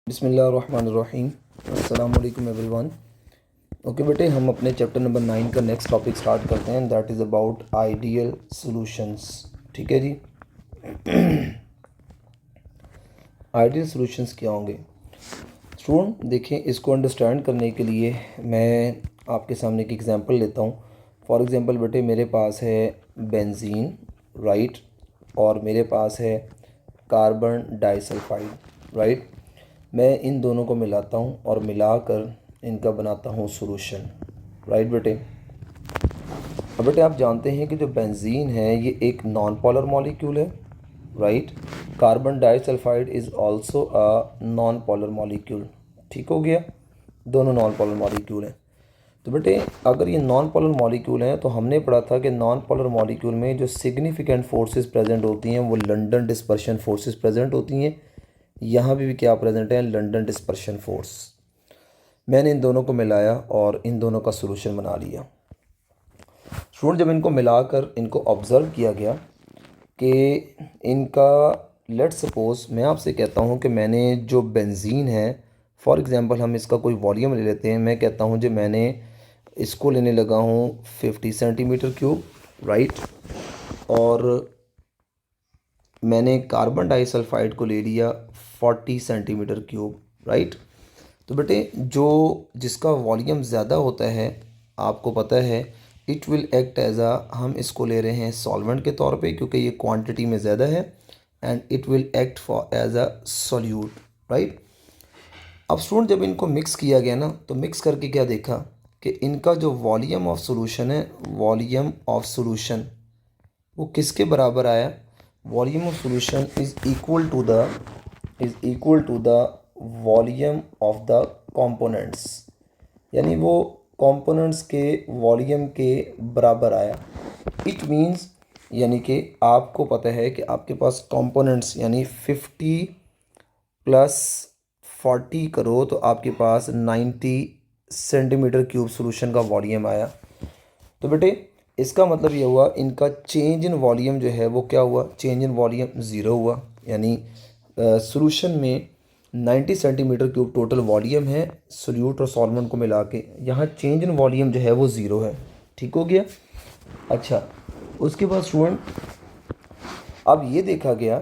बिस्मिल्लाहिर्रहमानिर्रहीम। अस्सलाम वालेकुम एवरीवन। ओके बेटे, हम अपने चैप्टर नंबर 9 का नेक्स्ट टॉपिक स्टार्ट करते हैं, that is about ideal solutions. ठीक है जी। आइडियल सॉल्यूशंस क्या होंगे स्टूडेंट? देखें, इसको अंडरस्टैंड करने के लिए मैं आपके सामने एक एग्जांपल लेता हूँ। फॉर एग्जांपल बेटे, मेरे पास है बेंजीन, राइट, और मेरे पास है कार्बन डाइसल्फाइड, राइट। मैं इन दोनों को मिलाता हूँ और मिलाकर इनका बनाता हूँ सॉल्यूशन, राइट बेटे। अब बेटे, आप जानते हैं कि जो बेंजीन है ये एक नॉन पोलर मॉलिक्यूल है, right. Carbon disulphide is also a non polar molecule. ठीक हो गया, दोनों नॉन पोलर मॉलिक्यूल हैं। तो बेटे, अगर ये नॉन पोलर मॉलिक्यूल हैं तो हमने पढ़ा था कि नॉन पोलर मॉलिक्यूल में जो सिग्निफिकेंट फोर्सेस प्रेजेंट होती हैं वो लंडन डिस्पर्शन फोर्सेस प्रेजेंट होती हैं। यहाँ भी क्या प्रेजेंट है? London dispersion force. मैंने इन दोनों को मिलाया और इन दोनों का सॉल्यूशन बना लिया। स्टूडेंट, जब इनको मिलाकर इनको ऑब्ज़र्व किया गया कि इनका, लेट सपोज मैं आपसे कहता हूँ कि मैंने जो बेंजीन है, फॉर एग्ज़ाम्पल हम इसका कोई वॉल्यूम ले लेते हैं। मैं कहता हूँ जो मैंने इसको लेने लगा हूँ 50 सेंटीमीटर क्यूब, राइट, और मैंने कार्बन डाइसल्फाइड को ले लिया 40 सेंटीमीटर क्यूब, राइट। तो बेटे, जो जिसका वॉल्यूम ज़्यादा होता है, आपको पता है, इट विल एक्ट एज हम इसको ले रहे हैं सॉल्वेंट के तौर पे क्योंकि ये क्वांटिटी में ज़्यादा है, and it will act for as a solute, right. अब स्टूडेंट, जब इनको मिक्स किया गया ना, तो मिक्स करके क्या देखा कि इनका जो वॉल्यूम ऑफ सॉल्यूशन है, वॉल्यूम ऑफ सॉल्यूशन वो किसके बराबर आया? Volume of solution is equal to the volume of the components, यानी वो कंपोनेंट्स के वॉल्यूम के बराबर आया। इट मींस, यानी कि आपको पता है कि आपके पास कंपोनेंट्स यानी 50 प्लस 40 करो तो आपके पास 90 सेंटीमीटर क्यूब सॉल्यूशन का वॉल्यूम आया। तो बेटे, इसका मतलब ये हुआ इनका चेंज इन वॉल्यूम जो है वो क्या हुआ? चेंज इन वॉल्यूम ज़ीरो हुआ। यानी सॉल्यूशन में 90 सेंटीमीटर क्यूब टोटल वॉल्यूम है सोल्यूट और सॉल्वेंट को मिला के, यहाँ चेंज इन वॉल्यूम जो है वो ज़ीरो है। ठीक हो गया। अच्छा, उसके बाद स्टूडेंट, अब ये देखा गया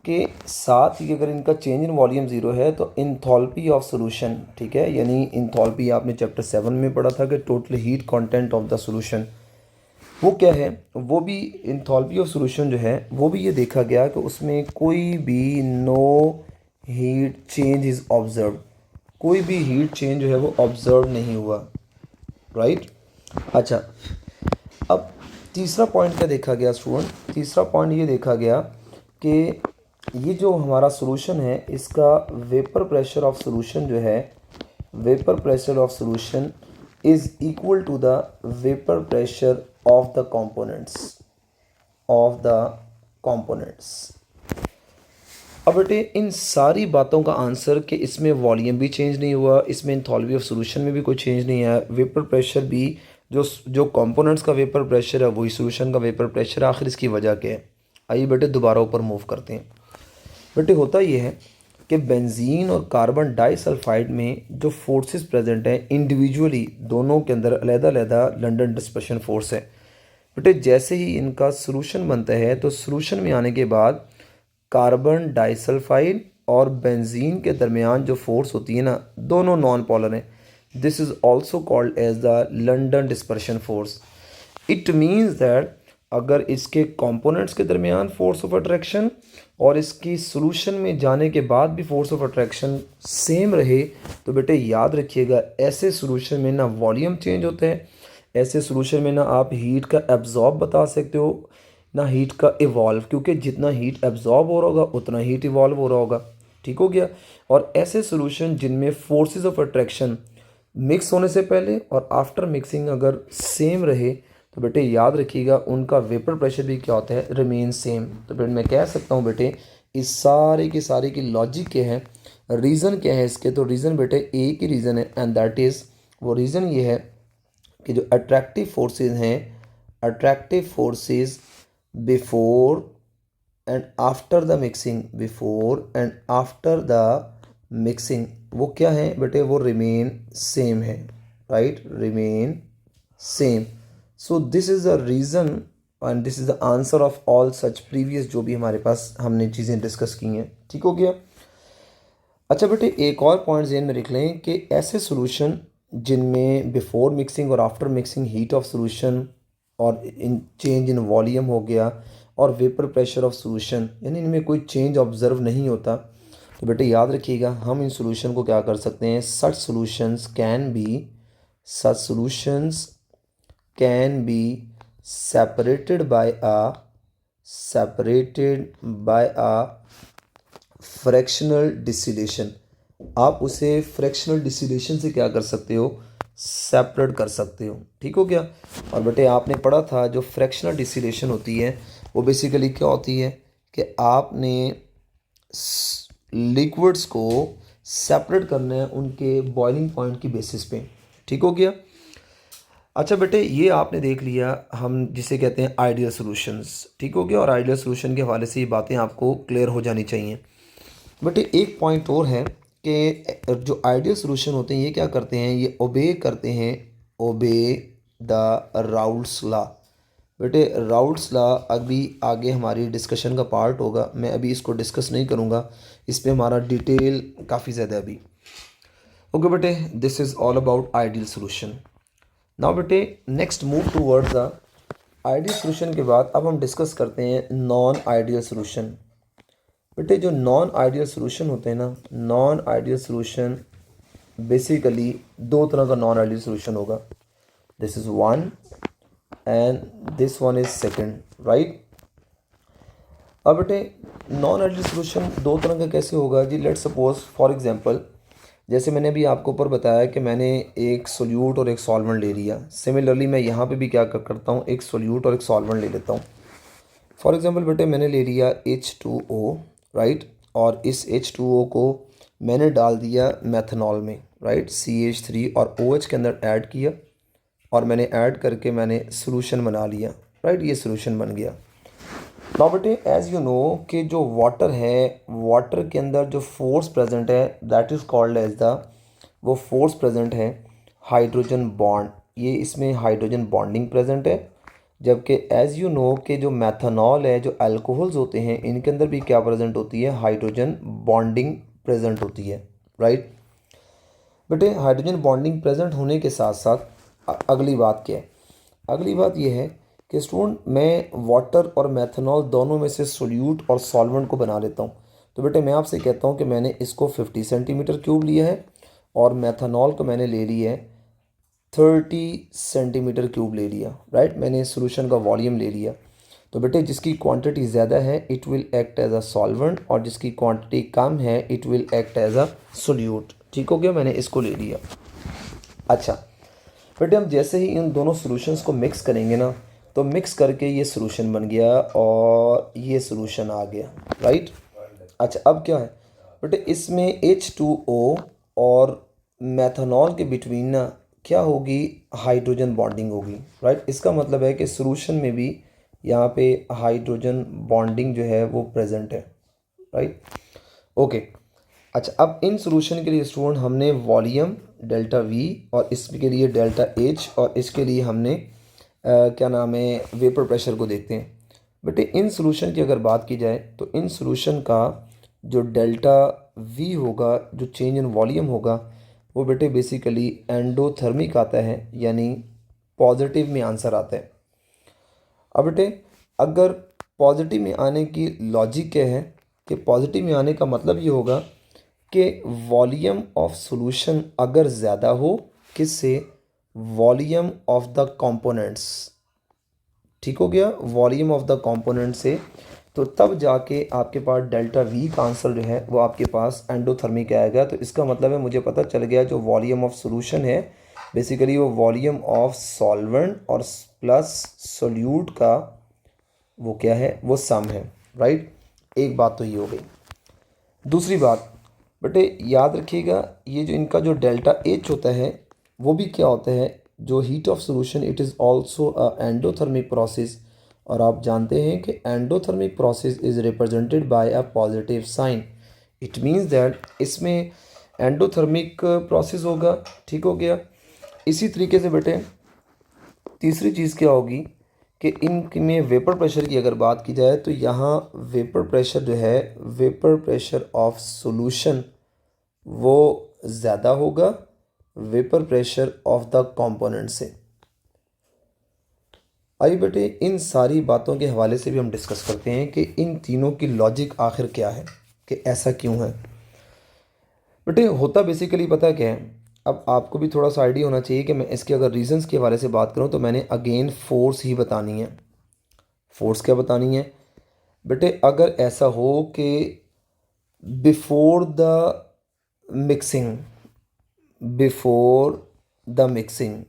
कि साथ ही अगर इनका चेंज इन वॉल्यूम ज़ीरो है तो इंथॉल्पी ऑफ सॉल्यूशन, ठीक है, यानी इंथॉल्पी आपने चैप्टर 7 में पढ़ा था कि total heat content of the solution वो क्या है, वो भी इंथॉल्पी ऑफ सॉल्यूशन जो है वो भी ये देखा गया कि उसमें कोई भी no heat change is observe, कोई भी हीट चेंज जो है वो ऑब्जर्व नहीं हुआ, राइट। अच्छा, अब तीसरा पॉइंट क्या देखा गया स्टूडेंट? तीसरा पॉइंट ये देखा गया कि ये जो हमारा सॉल्यूशन है इसका वेपर प्रेशर ऑफ सॉल्यूशन जो है, vapour pressure of solution is equal to the vapour pressure of the components. अब बेटे, इन सारी बातों का आंसर कि इसमें वॉल्यूम भी चेंज नहीं हुआ, इसमें इंथॉल्पी ऑफ सॉल्यूशन में भी कोई चेंज नहीं आया, वेपर प्रेशर भी जो जो कंपोनेंट्स का वेपर प्रेशर है वही सॉल्यूशन का वेपर प्रेशर है। आखिर इसकी वजह क्या है? आइए बेटे दोबारा ऊपर मूव करते हैं। बेटे, होता ये है कि बेंजीन और कार्बन डाइसल्फाइड में जो फोर्सेस प्रेजेंट हैं इंडिविजुअली, दोनों के अंदर अलग-अलग लंडन डिस्पर्शन फोर्स है। बेटे, जैसे ही इनका सॉल्यूशन बनता है तो सॉल्यूशन में आने के बाद कार्बन डाइसल्फाइड और बेंजीन के दरमियान जो फोर्स होती है ना, दोनों नॉन पोलर हैं। This is also called as the London dispersion force. It means that अगर इसके कंपोनेंट्स के दरमियान फोर्स ऑफ अट्रैक्शन और इसकी सॉल्यूशन में जाने के बाद भी फोर्स ऑफ अट्रैक्शन सेम रहे, तो बेटे याद रखिएगा, ऐसे सॉल्यूशन में ना वॉल्यूम चेंज होता है, ऐसे सॉल्यूशन में ना आप हीट का एब्जॉर्ब बता सकते हो, ना हीट का इवॉल्व, क्योंकि जितना हीट एब्जॉर्ब हो रहा होगा उतना हीट इवॉल्व हो रहा होगा। ठीक हो गया। और ऐसे सॉल्यूशन जिनमें फोर्सेस ऑफ अट्रैक्शन मिक्स होने से पहले और आफ्टर मिक्सिंग अगर सेम रहे तो बेटे याद रखिएगा उनका वेपर प्रेशर भी क्या होता है? Remain same. तो बेटे मैं कह सकता हूँ बेटे इस सारे की लॉजिक क्या है, रीज़न क्या है इसके? तो रीज़न बेटे एक ही रीज़न है, एंड दैट इज़, वो रीज़न ये है कि जो अट्रैक्टिव फोर्सेस हैं, attractive forces before and after the mixing, before and after the mixing वो क्या है बेटे, वो रिमेन सेम है, right, remain same. So this is the reason and this is the answer of all such previous जो भी हमारे पास हमने चीज़ें डिस्कस की हैं। ठीक हो गया। अच्छा बेटे, एक और पॉइंट ज़हन में रख लें कि ऐसे सॉल्यूशन जिनमें बिफोर मिक्सिंग और after mixing heat of solution और इन चेंज इन वॉल्यूम हो गया और वेपर प्रेशर ऑफ सॉल्यूशन, यानी इनमें कोई चेंज ऑब्जर्व नहीं होता, तो बेटे याद रखिएगा हम इन सॉल्यूशन को क्या कर सकते हैं, such solutions can be separated by a fractional distillation. आप उसे फ्रैक्शनल डिसिलेशन से क्या कर सकते हो, सेपरेट कर सकते हो। ठीक हो गया। और बेटे आपने पढ़ा था जो फ्रैक्शनल डिसिलेशन होती है वो बेसिकली क्या होती है कि आपने लिक्विड्स को सेपरेट करना है उनके बॉइलिंग पॉइंट की बेसिस पे। ठीक हो गया। अच्छा बेटे, ये आपने देख लिया हम जिसे कहते हैं आइडियल सॉल्यूशंस। ठीक हो गया। और आइडियल सॉल्यूशन के हवाले से ये बातें आपको क्लियर हो जानी चाहिए। बट एक पॉइंट और है कि जो आइडियल सॉल्यूशन होते हैं ये क्या करते हैं, ये ओबे करते हैं, ओबे द राउल्ट्स लॉ। बेटे राउल्ट्स लॉ अभी आगे हमारी डिस्कशन का पार्ट होगा, मैं अभी इसको डिस्कस नहीं करूँगा, इस पर हमारा डिटेल काफ़ी ज़्यादा अभी। ओके बेटे, this is all about ideal solution. Now बेटे next move towards the ideal solution के बाद अब हम डिस्कस करते हैं नॉन आइडियल सॉल्यूशन। बेटे जो नॉन आइडियल सॉल्यूशन होते हैं ना, नॉन आइडियल सॉल्यूशन बेसिकली दो तरह का नॉन आइडियल सॉल्यूशन होगा, this is one and this one is second, right. अब बेटे नॉन आइडियल सॉल्यूशन दो तरह का कैसे होगा जी, लेट्स सपोज फॉर एग्जांपल जैसे मैंने अभी आपको ऊपर बताया कि मैंने एक सोल्यूट और एक सॉल्वेंट ले लिया, सिमिलरली मैं यहाँ पे भी क्या करता हूँ, एक सोल्यूट और एक सॉल्वेंट ले लेता हूँ। फॉर एग्जांपल बेटे मैंने ले लिया H2O, राइट, और इस H2O को मैंने डाल दिया मेथनॉल में, राइट, CH3 और OH के अंदर ऐड किया और मैंने ऐड करके मैंने सोल्यूशन बना लिया, राइट, ये सोल्यूशन बन गया। नाउ बेटे एज यू नो कि जो वाटर है, वाटर के अंदर जो फोर्स प्रेजेंट है that is called as the, वो फोर्स प्रेजेंट है हाइड्रोजन बॉन्ड, ये इसमें हाइड्रोजन बॉन्डिंग प्रेजेंट है। जबकि एज यू नो कि जो मैथनॉल है, जो अल्कोहल्स होते हैं, इनके अंदर भी क्या प्रेजेंट होती है, हाइड्रोजन बॉन्डिंग प्रेजेंट होती है, राइट। बेटे हाइड्रोजन बॉन्डिंग प्रेजेंट होने के साथ साथ अगली बात क्या है, अगली बात यह है कि स्टूडेंट मैं वाटर और मेथनॉल दोनों में से सोल्यूट और सॉल्वेंट को बना लेता हूँ। तो बेटे मैं आपसे कहता हूँ कि मैंने इसको 50 सेंटीमीटर क्यूब लिया है और मेथनॉल को मैंने ले लिया है 30 सेंटीमीटर क्यूब ले लिया, राइट, मैंने सोल्यूशन का वॉल्यूम ले लिया। तो बेटे जिसकी क्वांटिटी ज़्यादा है it will act as a solvent और जिसकी क्वांटिटी कम है it will act as a solute. ठीक हो गया, मैंने इसको ले लिया। अच्छा बेटे हम जैसे ही इन दोनों सॉल्यूशंस को मिक्स करेंगे ना, तो मिक्स करके ये सॉल्यूशन बन गया और ये सॉल्यूशन आ गया, राइट। अच्छा अब क्या है बेटे, इसमें H2O और मेथनॉल के बिटवीन ना क्या होगी, हाइड्रोजन बॉन्डिंग होगी, राइट। इसका मतलब है कि सॉल्यूशन में भी यहाँ पे हाइड्रोजन बॉन्डिंग जो है वो प्रेजेंट है, राइट। ओके अच्छा अब इन सॉल्यूशन के लिए स्टूडेंट हमने वॉल्यूम डेल्टा V और इसके लिए डेल्टा H और इसके लिए हमने क्या नाम है वेपर प्रेशर को देखते हैं। बेटे इन सॉल्यूशन की अगर बात की जाए तो इन सॉल्यूशन का जो डेल्टा V होगा, जो चेंज इन वॉल्यूम होगा, वो बेटे बेसिकली एंडोथर्मिक आता है, यानी पॉजिटिव में आंसर आता है। अब बेटे अगर पॉजिटिव में आने की लॉजिक क्या है कि पॉजिटिव में आने का मतलब ये होगा कि वॉल्यूम ऑफ सॉल्यूशन अगर ज़्यादा हो, किससे, वॉल्यूम ऑफ द कंपोनेंट्स। ठीक हो गया, वॉल्यूम ऑफ द कंपोनेंट से, तो तब जाके आपके पास डेल्टा V का आंसर जो है वो आपके पास एंडोथर्मिक आएगा। तो इसका मतलब है मुझे पता चल गया जो वॉल्यूम ऑफ सॉल्यूशन है बेसिकली वो वॉल्यूम ऑफ सॉल्वेंट और प्लस सोल्यूट का वो क्या है, वो सम है, राइट। एक बात तो ये हो गई। दूसरी बात बेटे याद रखिएगा ये जो इनका जो डेल्टा H होता है वो भी क्या होता है, जो heat of solution it is also a endothermic process. और आप जानते हैं कि endothermic process is represented by a positive sign, it means that इसमें एंडोथर्मिक प्रोसेस होगा, ठीक हो गया। इसी तरीके से बेटे तीसरी चीज़ क्या होगी कि इनमें वेपर प्रेशर की अगर बात की जाए तो यहाँ वेपर प्रेशर जो है, वेपर प्रेशर ऑफ सॉल्यूशन वो ज़्यादा होगा vapour pressure of the component से। आइए बेटे इन सारी बातों के हवाले से भी हम डिस्कस करते हैं कि इन तीनों की लॉजिक आखिर क्या है, कि ऐसा क्यों है। बेटे होता बेसिकली पता क्या है, अब आपको भी थोड़ा सा आइडिया होना चाहिए कि मैं इसके अगर रीजंस के हवाले से बात करूं तो मैंने अगेन फोर्स ही बतानी है। फोर्स क्या बतानी है बेटे, अगर ऐसा हो कि before the mixing, before the mixing,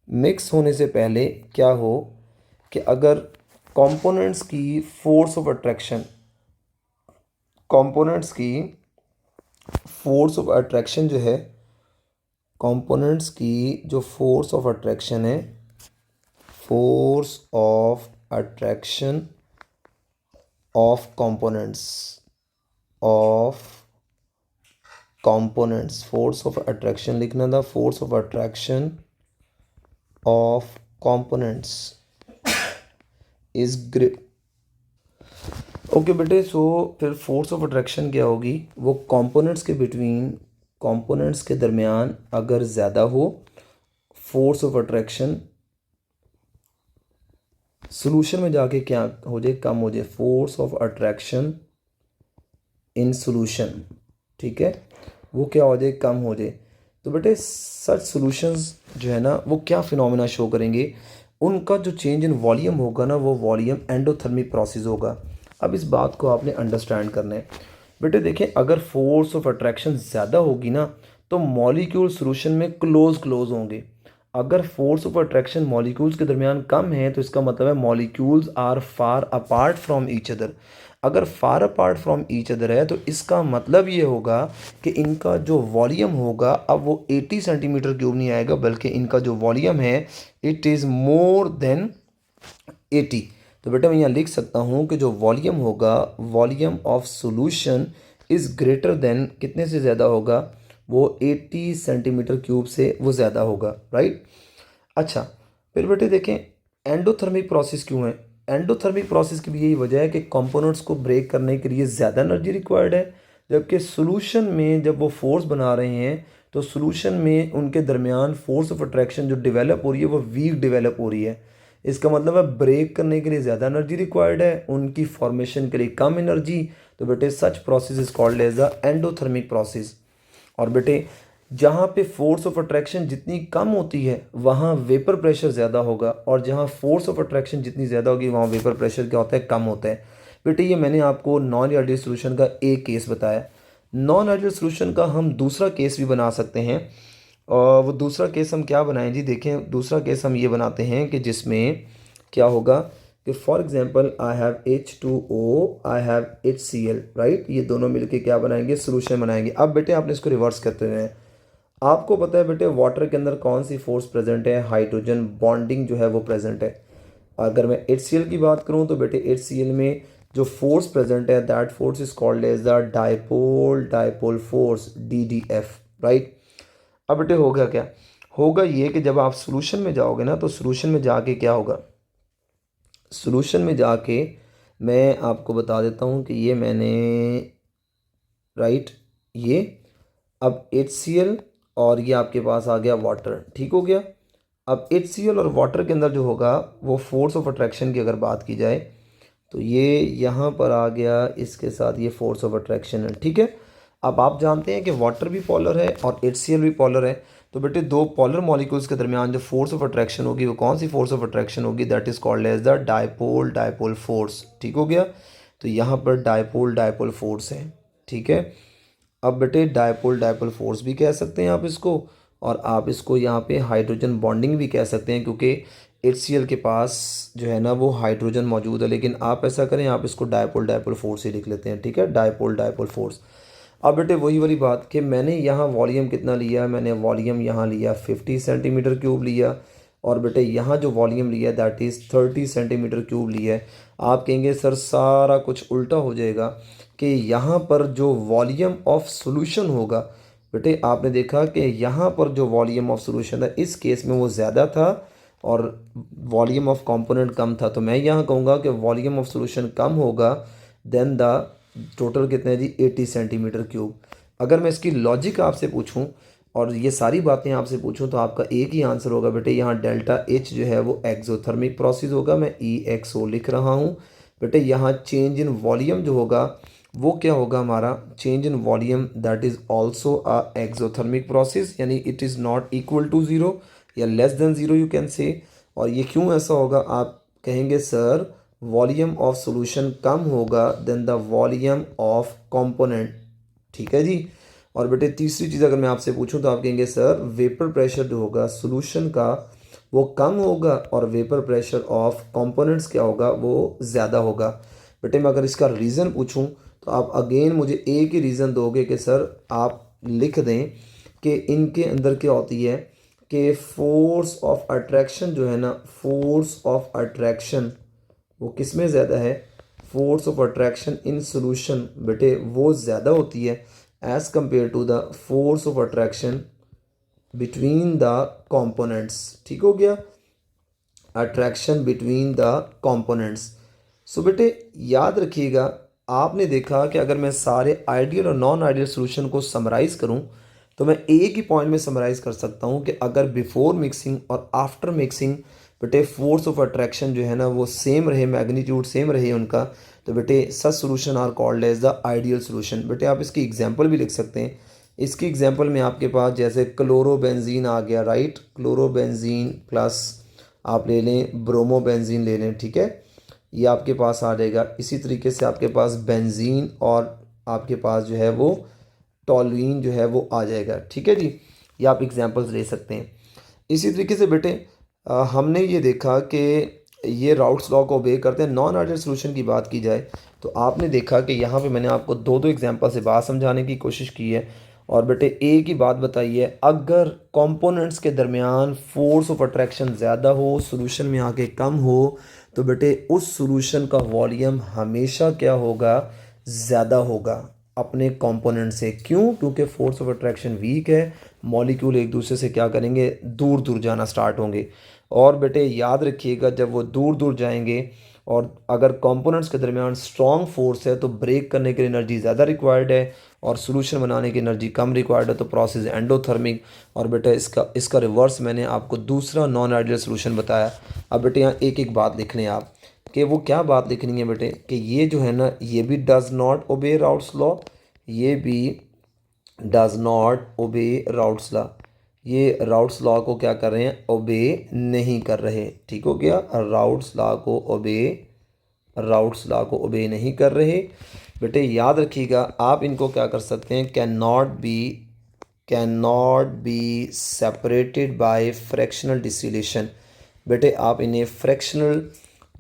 mix होने से पहले क्या हो कि अगर कंपोनेंट्स की फोर्स ऑफ अट्रैक्शन, कंपोनेंट्स की फोर्स ऑफ अट्रैक्शन जो है, कंपोनेंट्स की जो फोर्स ऑफ अट्रैक्शन है, force of attraction of components, of components, force of attraction लिखना था, force of attraction of components is great. Okay बेटे, सो फिर फोर्स ऑफ अट्रैक्शन क्या होगी, वो कंपोनेंट्स के बिटवीन, कंपोनेंट्स के दरमियान अगर ज़्यादा हो, फोर्स ऑफ अट्रैक्शन सॉल्यूशन में जाके क्या हो जाए, कम हो जाए, force of attraction in solution, ठीक है, वो क्या हो जाए, कम हो जाए। तो बेटे सच सॉल्यूशंस जो है ना वो क्या फिनोमेना शो करेंगे, उनका जो चेंज इन वॉल्यूम होगा ना वो वॉल्यूम एंडोथर्मिक प्रोसेस होगा। अब इस बात को आपने अंडरस्टैंड करना है बेटे। देखें अगर फोर्स ऑफ अट्रैक्शन ज़्यादा होगी ना तो मॉलिक्यूल सॉल्यूशन में क्लोज होंगे। अगर फोर्स ऑफ अट्रैक्शन मॉलिक्यूल्स के दरमियान कम है तो इसका मतलब है molecules are far apart from each other. अगर far apart from each other है तो इसका मतलब ये होगा कि इनका जो वॉल्यूम होगा अब वो 80 सेंटीमीटर क्यूब नहीं आएगा, बल्कि इनका जो वॉल्यूम है इट इज़ मोर देन 80। तो बेटा मैं यहाँ लिख सकता हूँ कि जो वॉल्यूम होगा, volume of solution is greater than, कितने से ज़्यादा होगा, वो 80 सेंटीमीटर क्यूब से वो ज़्यादा होगा, राइट। अच्छा फिर बेटे देखें एंडोथर्मिक प्रोसेस क्यों है। एंडोथर्मिक प्रोसेस की भी यही वजह है कि कंपोनेंट्स को ब्रेक करने के लिए ज़्यादा एनर्जी रिक्वायर्ड है, जबकि सॉल्यूशन में जब वो फोर्स बना रहे हैं तो सॉल्यूशन में उनके दरमियान फोर्स ऑफ अट्रैक्शन जो डेवलप हो रही है वो वीक डेवलप हो रही है। इसका मतलब है ब्रेक करने के लिए ज़्यादा एनर्जी रिक्वायर्ड है, उनकी फॉर्मेशन के लिए कम एनर्जी। तो बेटे such process is called as the endothermic process. और बेटे जहाँ पे फोर्स ऑफ अट्रैक्शन जितनी कम होती है वहाँ वेपर प्रेशर ज़्यादा होगा, और जहाँ फोर्स ऑफ अट्रैक्शन जितनी ज़्यादा होगी वहाँ वेपर प्रेशर क्या होता है, कम होता है। बेटे ये मैंने आपको नॉन आइडियल सोल्यूशन का एक केस बताया। नॉन आइडियल सोल्यूशन का हम दूसरा केस भी बना सकते हैं, और वो दूसरा केस हम क्या बनाएं जी, देखें दूसरा केस हम ये बनाते हैं कि जिसमें क्या होगा कि for example I have H2O, I have HCl, right. ये दोनों मिलके क्या बनाएंगे, सोल्यूशन बनाएंगे। अब बेटे आपने इसको रिवर्स करते हुए हैं, आपको पता है बेटे वाटर के अंदर कौन सी फोर्स प्रेजेंट है, हाइड्रोजन बॉन्डिंग जो है वो प्रेजेंट है। अगर मैं HCl की बात करूं तो बेटे HCl में जो फोर्स प्रेजेंट है that force is called as the dipole force, DDF, right. अब बेटे होगा क्या, होगा ये कि जब आप सोल्यूशन में जाओगे ना तो सोल्यूशन में जाके क्या होगा, सोल्यूशन में जाके मैं आपको बता देता हूँ कि ये मैंने, राइट, ये अब HCl और ये आपके पास आ गया वाटर, ठीक हो गया। अब HCl और वाटर के अंदर जो होगा वो फोर्स ऑफ अट्रैक्शन की अगर बात की जाए तो ये यहाँ पर आ गया, इसके साथ ये फोर्स ऑफ अट्रैक्शन है, ठीक है। अब आप जानते हैं कि वाटर भी पॉलर है और HCl भी पॉलर है, तो बेटे दो पॉलर मॉलिक्यूल्स के दरमियान जो फोर्स ऑफ अट्रैक्शन होगी वो कौन सी फोर्स ऑफ अट्रैक्शन होगी, that is called as the dipole force, ठीक हो गया। तो यहाँ पर डाइपोल फोर्स है, ठीक है। अब बेटे डाइपोल फोर्स भी कह सकते हैं आप इसको, और आप इसको यहाँ पे हाइड्रोजन बॉन्डिंग भी कह सकते हैं, क्योंकि HCl के पास जो है ना वो हाइड्रोजन मौजूद है। लेकिन आप ऐसा करें, आप इसको डाइपोल फोर्स ही लिख लेते हैं, ठीक है, डाइपोल फोर्स। अब बेटे वही वाली बात कि मैंने यहाँ वॉल्यूम कितना लिया, मैंने वॉल्यूम यहाँ लिया 50 सेंटीमीटर क्यूब लिया, और बेटे यहाँ जो वॉल्यूम लिया दैट इज़ 30 सेंटीमीटर क्यूब लिया है। आप कहेंगे सर सारा कुछ उल्टा हो जाएगा कि यहाँ पर जो वॉल्यूम ऑफ सॉल्यूशन होगा, बेटे आपने देखा कि यहाँ पर जो वॉल्यूम ऑफ सॉल्यूशन था इस केस में वो ज़्यादा था और वॉल्यूम ऑफ कंपोनेंट कम था। तो मैं यहाँ कहूँगा कि वॉल्यूम ऑफ सॉल्यूशन कम होगा देन द टोटल कितने हैं जी 80 सेंटीमीटर क्यूब। अगर मैं इसकी लॉजिक आपसे पूछूं और ये सारी बातें आपसे पूछूं तो आपका एक ही आंसर होगा बेटे, यहाँ डेल्टा एच जो है वो एक्सोथर्मिक प्रोसेस होगा। मैं ई एक्स ओ लिख रहा हूँ बेटे। यहाँ चेंज इन वॉल्यूम जो होगा वो क्या होगा, हमारा change in volume that is also a exothermic process, यानी it is not equal to zero या less than zero you can say. और ये क्यों ऐसा होगा, आप कहेंगे सर वॉल्यूम ऑफ सॉल्यूशन कम होगा then the volume of component, ठीक है जी। और बेटे तीसरी चीज़ अगर मैं आपसे पूछूं तो आप कहेंगे सर वेपर प्रेशर जो होगा सॉल्यूशन का वो कम होगा और वेपर प्रेशर ऑफ कंपोनेंट्स क्या होगा वो ज़्यादा होगा। बेटे मैं अगर इसका रीज़न पूछूं तो आप अगेन मुझे एक ही रीज़न दोगे कि सर आप लिख दें कि इनके अंदर क्या होती है कि फोर्स ऑफ अट्रैक्शन जो है ना, फोर्स ऑफ अट्रैक्शन वो किस में ज़्यादा है, force of attraction in solution बेटे वो ज़्यादा होती है as compare to the force of attraction between the components. ठीक हो गया, attraction between the components. So बेटे याद रखिएगा, आपने देखा कि अगर मैं सारे आइडियल और नॉन आइडियल सॉल्यूशन को समराइज़ करूं तो मैं एक ही पॉइंट में समराइज़ कर सकता हूं कि अगर बिफोर मिक्सिंग और आफ्टर मिक्सिंग बेटे फोर्स ऑफ अट्रैक्शन जो है ना वो सेम रहे, मैग्नीट्यूड सेम रहे उनका, तो बेटे such solution are called as the ideal solution. बेटे आप इसकी एग्जांपल भी लिख सकते हैं। इसकी एग्जांपल में आपके पास जैसे क्लोरोबेंजीन आ गया, राइट, क्लोरोबेंजीन प्लस आप ले लें ब्रोमोबेंजीन ले लें, ठीक है, ये आपके पास आ जाएगा। इसी तरीके से आपके पास बेंजीन और आपके पास जो है वो टॉलुइन जो है वो आ जाएगा, ठीक है जी। ये आप एग्जांपल्स ले सकते हैं। इसी तरीके से बेटे हमने ये देखा कि ये राउट्स लॉ को ओबे करते हैं। नॉन आइडियल सॉल्यूशन की बात की जाए तो आपने देखा कि यहाँ पे मैंने आपको दो दो एग्जांपल से बात समझाने की कोशिश की है और बेटे एक ही बात बताई है, अगर कंपोनेंट्स के दरमियान फोर्स ऑफ अट्रैक्शन ज़्यादा हो, सॉल्यूशन में आके कम हो, तो बेटे उस सॉल्यूशन का वॉल्यूम हमेशा क्या होगा, ज़्यादा होगा अपने कंपोनेंट से। क्यों? क्योंकि फोर्स ऑफ अट्रैक्शन वीक है, मॉलिक्यूल एक दूसरे से क्या करेंगे, दूर दूर जाना स्टार्ट होंगे। और बेटे याद रखिएगा जब वो दूर दूर जाएंगे और अगर कंपोनेंट्स के दरमियान स्ट्रॉन्ग फोर्स है तो ब्रेक करने के लिए एनर्जी ज़्यादा रिक्वायर्ड है और सॉल्यूशन बनाने की एनर्जी कम रिक्वायर्ड है, तो प्रोसेस एंडोथर्मिक। और बेटे इसका रिवर्स मैंने आपको दूसरा नॉन आइडियल सॉल्यूशन बताया। अब बेटे यहाँ एक एक बात लिख लें आप कि वो क्या बात लिखनी है बेटे, कि ये जो है ना ये भी does not obey routes law, ये भी does not obey routes law, ये राउट्स लॉ को क्या कर रहे हैं, ओबे नहीं कर रहे। ठीक हो गया, राउट्स लॉ को ओबे नहीं कर रहे। बेटे याद रखिएगा आप इनको क्या कर सकते हैं, can not be separated by fractional distillation. बेटे आप इन्हें फ्रैक्शनल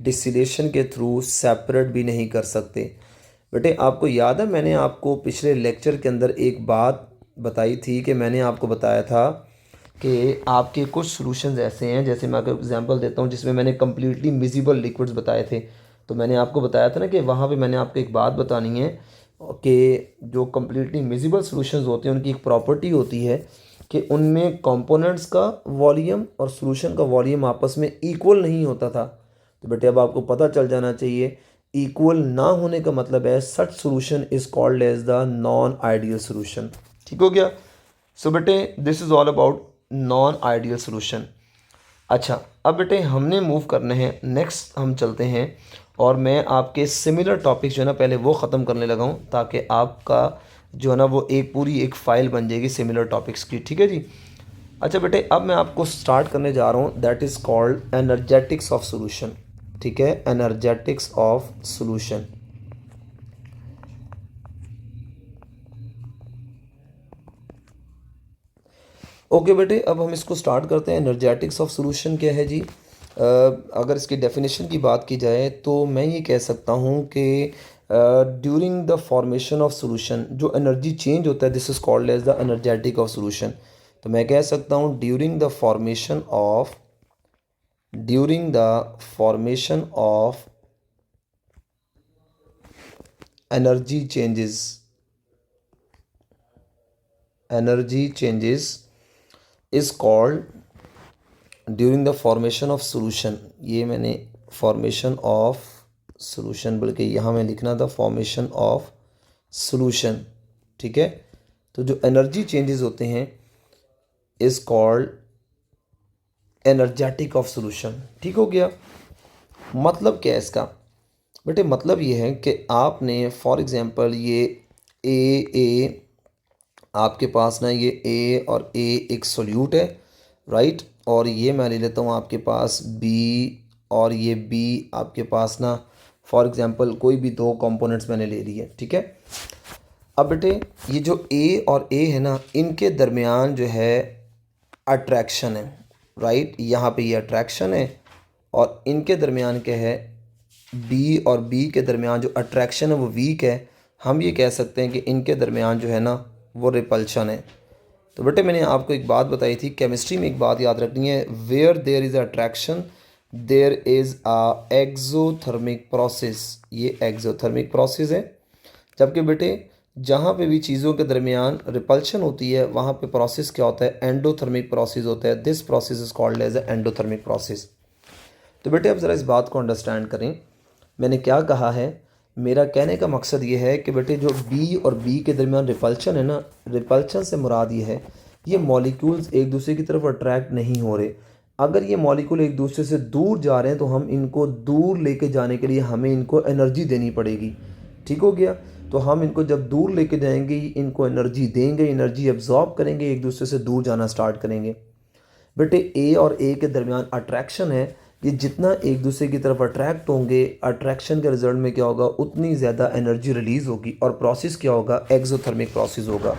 डिस्टिलेशन के थ्रू सेपरेट भी नहीं कर सकते। बेटे आपको याद है मैंने आपको पिछले लेक्चर के अंदर एक बात बताई थी कि मैंने आपको बताया था कि आपके कुछ सॉल्यूशंस ऐसे हैं, जैसे मैं अगर एग्जांपल देता हूँ जिसमें मैंने कम्प्लीटली मिजिबल लिक्विड्स बताए थे, तो मैंने आपको बताया था ना कि वहाँ पे मैंने आपको एक बात बतानी है कि जो कम्प्लीटली मिजिबल सॉल्यूशंस होते हैं उनकी एक प्रॉपर्टी होती है कि उनमें कंपोनेंट्स का वॉल्यूम और सॉल्यूशन का वॉल्यूम आपस में इक्वल नहीं होता था। तो बेटे अब आपको पता चल जाना चाहिए, इक्वल ना होने का मतलब है such solution is called as the non ideal solution. ठीक हो गया। सो बेटे this is all about non ideal solution. अच्छा अब बेटे हमने मूव करने हैं, नेक्स्ट हम चलते हैं और मैं आपके सिमिलर टॉपिक्स जो है ना पहले वो ख़त्म करने लगा हूँ ताकि आपका जो है ना वो एक पूरी एक फ़ाइल बन जाएगी सिमिलर टॉपिक्स की। ठीक है जी। अच्छा बेटे अब मैं आपको स्टार्ट करने जा रहा हूँ, that is called energetics of solution. ठीक है, एनर्जेटिक्स ऑफ सॉल्यूशन। ओके बेटे अब हम इसको स्टार्ट करते हैं। एनर्जेटिक्स ऑफ सॉल्यूशन क्या है जी? अगर इसकी डेफिनेशन की बात की जाए तो मैं ये कह सकता हूँ कि during the formation of solution जो एनर्जी चेंज होता है this is called as the energetic of solution. तो मैं कह सकता हूँ during the formation of energy changes is called during the formation of solution. ये मैंने फॉर्मेशन ऑफ सॉल्यूशन, बल्कि यहाँ मैं लिखना था फॉर्मेशन ऑफ सॉल्यूशन, ठीक है। तो जो एनर्जी चेंजेस होते हैं is called energetic of solution, ठीक हो गया। मतलब क्या है इसका बेटे, मतलब ये है कि आपने फॉर एग्जांपल ये ए आपके पास ना, ये ए और ए एक सोल्यूट है, राइट। और ये मैं ले लेता हूँ आपके पास बी, और ये बी आपके पास ना फॉर एग्जांपल कोई भी दो कंपोनेंट्स मैंने ले लिए, ठीक है। अब बेटे ये जो ए और ए है ना, इनके दरमियान जो है अट्रैक्शन है, राइट। यहाँ पे ये अट्रैक्शन है, और इनके दरमियान क्या है, बी और बी के दरमियान जो अट्रैक्शन है वो वीक है। हम ये कह सकते हैं कि इनके दरमियान जो है ना वो रिपल्शन है। तो बेटे मैंने आपको एक बात बताई थी, केमिस्ट्री में एक बात याद रखनी है, where there is attraction there is a exothermic process. ये एक्सोथर्मिक प्रोसेस है। जबकि बेटे जहाँ पे भी चीज़ों के दरमियान रिपल्शन होती है वहाँ पे प्रोसेस क्या होता है, एंडोथर्मिक प्रोसेस होता है। This process is called as endothermic process. तो बेटे अब ज़रा इस बात को अंडरस्टैंड करें, मैंने क्या कहा है। मेरा कहने का मकसद ये है कि बेटे जो बी और बी के दरमियान रिपल्शन है ना, रिपल्शन से मुराद ये है, ये मॉलिक्यूल्स एक दूसरे की तरफ अट्रैक्ट नहीं हो रहे। अगर ये मॉलिक्यूल एक दूसरे से दूर जा रहे हैं तो हम इनको दूर लेके जाने के लिए हमें इनको एनर्जी देनी पड़ेगी, ठीक हो गया। तो हम इनको जब दूर लेके जाएंगे, इनको एनर्जी देंगे, एनर्जी एब्जॉर्ब करेंगे, एक दूसरे से दूर जाना स्टार्ट करेंगे। बेटे ए और ए के दरमियान अट्रैक्शन है, ये जितना एक दूसरे की तरफ अट्रैक्ट होंगे, अट्रैक्शन के रिजल्ट में क्या होगा, उतनी ज़्यादा एनर्जी रिलीज़ होगी, और प्रोसेस क्या होगा, एक्सोथर्मिक प्रोसेस होगा।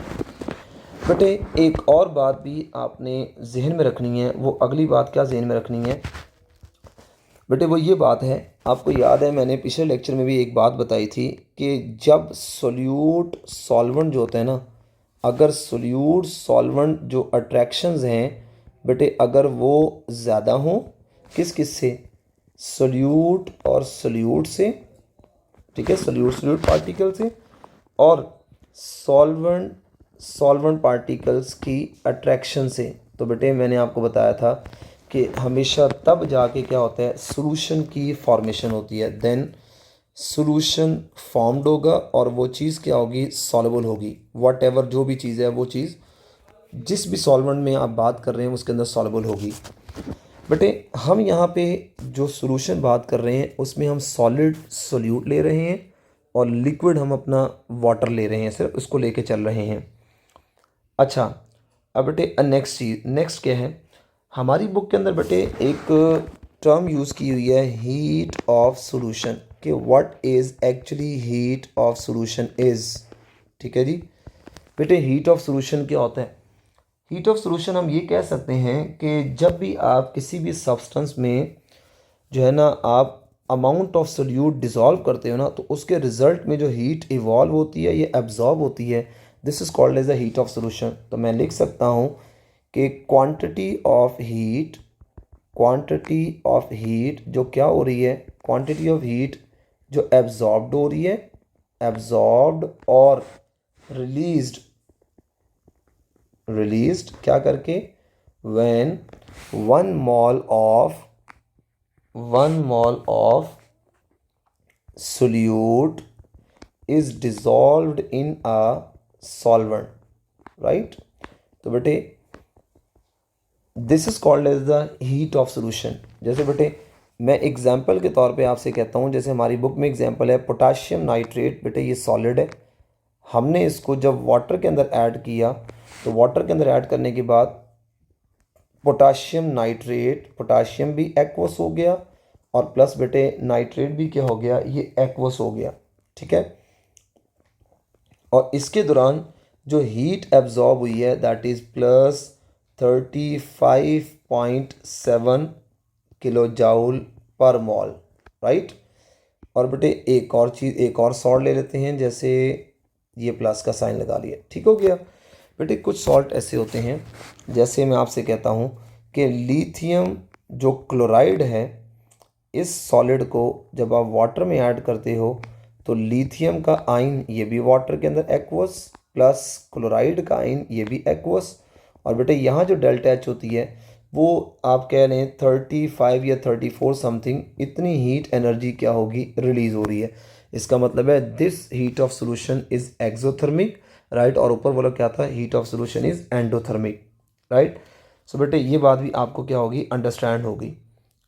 बेटे एक और बात भी आपने जहन में रखनी है। वो अगली बात क्या जहन में रखनी है बेटे, वो ये बात है, आपको याद है मैंने पिछले लेक्चर में भी एक बात बताई थी कि जब सोल्यूट सॉल्वेंट जो होता है ना, अगर सोल्यूट सॉल्वेंट जो अट्रैक्शंस हैं बेटे, अगर वो ज़्यादा हों किस किस से, सोल्यूट और सोल्यूट से, ठीक है, सोल्यूट सोल्यूट पार्टिकल से, और सॉल्वेंट सॉल्वेंट पार्टिकल्स की अट्रैक्शन से। तो बेटे मैंने आपको बताया था कि हमेशा तब जाके क्या होता है, सॉल्यूशन की फॉर्मेशन होती है, देन सॉल्यूशन फॉर्म्ड होगा, और वो चीज़ क्या होगी, सॉल्युबल होगी। वॉट एवर जो भी चीज़ है, वो चीज़ जिस भी सॉल्वेंट में आप बात कर रहे हैं उसके अंदर सॉल्युबल होगी। बेटे हम यहाँ पे जो सॉल्यूशन बात कर रहे हैं उसमें हम सॉलिड सोल्यूट ले रहे हैं, और लिक्विड हम अपना वाटर ले रहे हैं, सिर्फ उसको लेके चल रहे हैं। अच्छा अब बेटे नेक्स्ट चीज़, नेक्स्ट क्या है, हमारी बुक के अंदर बेटे एक टर्म यूज़ की हुई है, हीट ऑफ सॉल्यूशन, कि what is actually heat of solution is, ठीक है जी। बेटे हीट ऑफ सॉल्यूशन क्या होता है, हीट ऑफ सॉल्यूशन हम ये कह सकते हैं कि जब भी आप किसी भी सब्सटेंस में जो है ना आप अमाउंट ऑफ सोल्यूट डिज़ोल्व करते हो ना, तो उसके रिज़ल्ट में जो हीट इवॉल्व होती है, ये एब्जॉर्ब होती है, this is called as a heat of solution. तो मैं लिख सकता हूँ कि क्वांटिटी ऑफ हीट जो क्या हो रही है, क्वांटिटी ऑफ हीट जो एब्जॉर्ब्ड हो रही है, एब्जॉर्ब्ड और रिलीज्ड क्या करके, when one mole of solute is dissolved in a solvent, right। तो बेटे this is called as the heat of solution. जैसे बेटे मैं एग्जांपल के तौर पे आपसे कहता हूँ, जैसे हमारी बुक में एग्जांपल है पोटाशियम नाइट्रेट। बेटे ये सॉलिड है, हमने इसको जब वाटर के अंदर ऐड किया, तो वाटर के अंदर ऐड करने के बाद पोटाशियम नाइट्रेट, पोटाशियम भी एक्वस हो गया, और प्लस बेटे नाइट्रेट भी क्या हो गया, ये एक्वस हो गया, ठीक है। और इसके दौरान जो हीट एब्जॉर्ब हुई है that is plus 35.7 kilo joule पर मॉल, राइट। और बेटे एक और चीज़, एक और सॉल्ट ले लेते हैं, जैसे ये प्लस का साइन लगा लिया, ठीक हो गया। बेटे कुछ सॉल्ट ऐसे होते हैं, जैसे मैं आपसे कहता हूँ कि लिथियम जो क्लोराइड है, इस सॉलिड को जब आप वाटर में ऐड करते हो तो लिथियम का आयन ये भी वाटर के अंदर एक्वस, प्लस क्लोराइड का आयन ये भी एक्वस। और बेटे यहाँ जो डेल्टा एच होती है वो आप कह रहे हैं 35 या 34 समथिंग, इतनी हीट एनर्जी क्या होगी रिलीज हो रही है। इसका मतलब है this heat of solution is exothermic, right. और ऊपर बोला क्या था, heat of solution is endothermic, right. So बेटे ये बात भी आपको क्या होगी, अंडरस्टैंड होगी।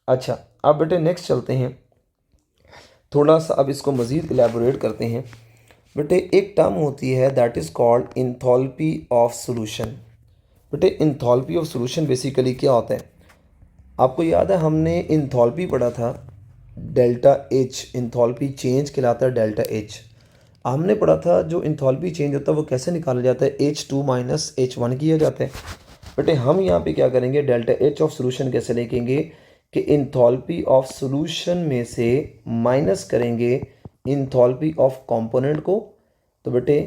अच्छा अब बेटे नेक्स्ट चलते हैं, थोड़ा सा अब इसको मज़ीद इलेबोरेट करते हैं। बेटे एक टर्म होती है that is called enthalpy of solution. बेटे इंथॉल्पी ऑफ सोल्यूशन बेसिकली क्या होता है, आपको याद है हमने इंथॉल्पी पढ़ा था, डेल्टा एच, इंथॉल्पी चेंज कहलाता है डेल्टा एच। हमने पढ़ा था जो इंथॉल्पी चेंज होता है वो कैसे निकाला जाता है, H2 माइनस H1 किया जाता है। बेटे हम यहाँ पे क्या करेंगे, डेल्टा एच ऑफ सोल्यूशन कैसे लिखेंगे कि इंथॉल्पी ऑफ सोल्यूशन में से माइनस करेंगे इंथॉल्पी ऑफ कंपोनेंट को। तो बेटे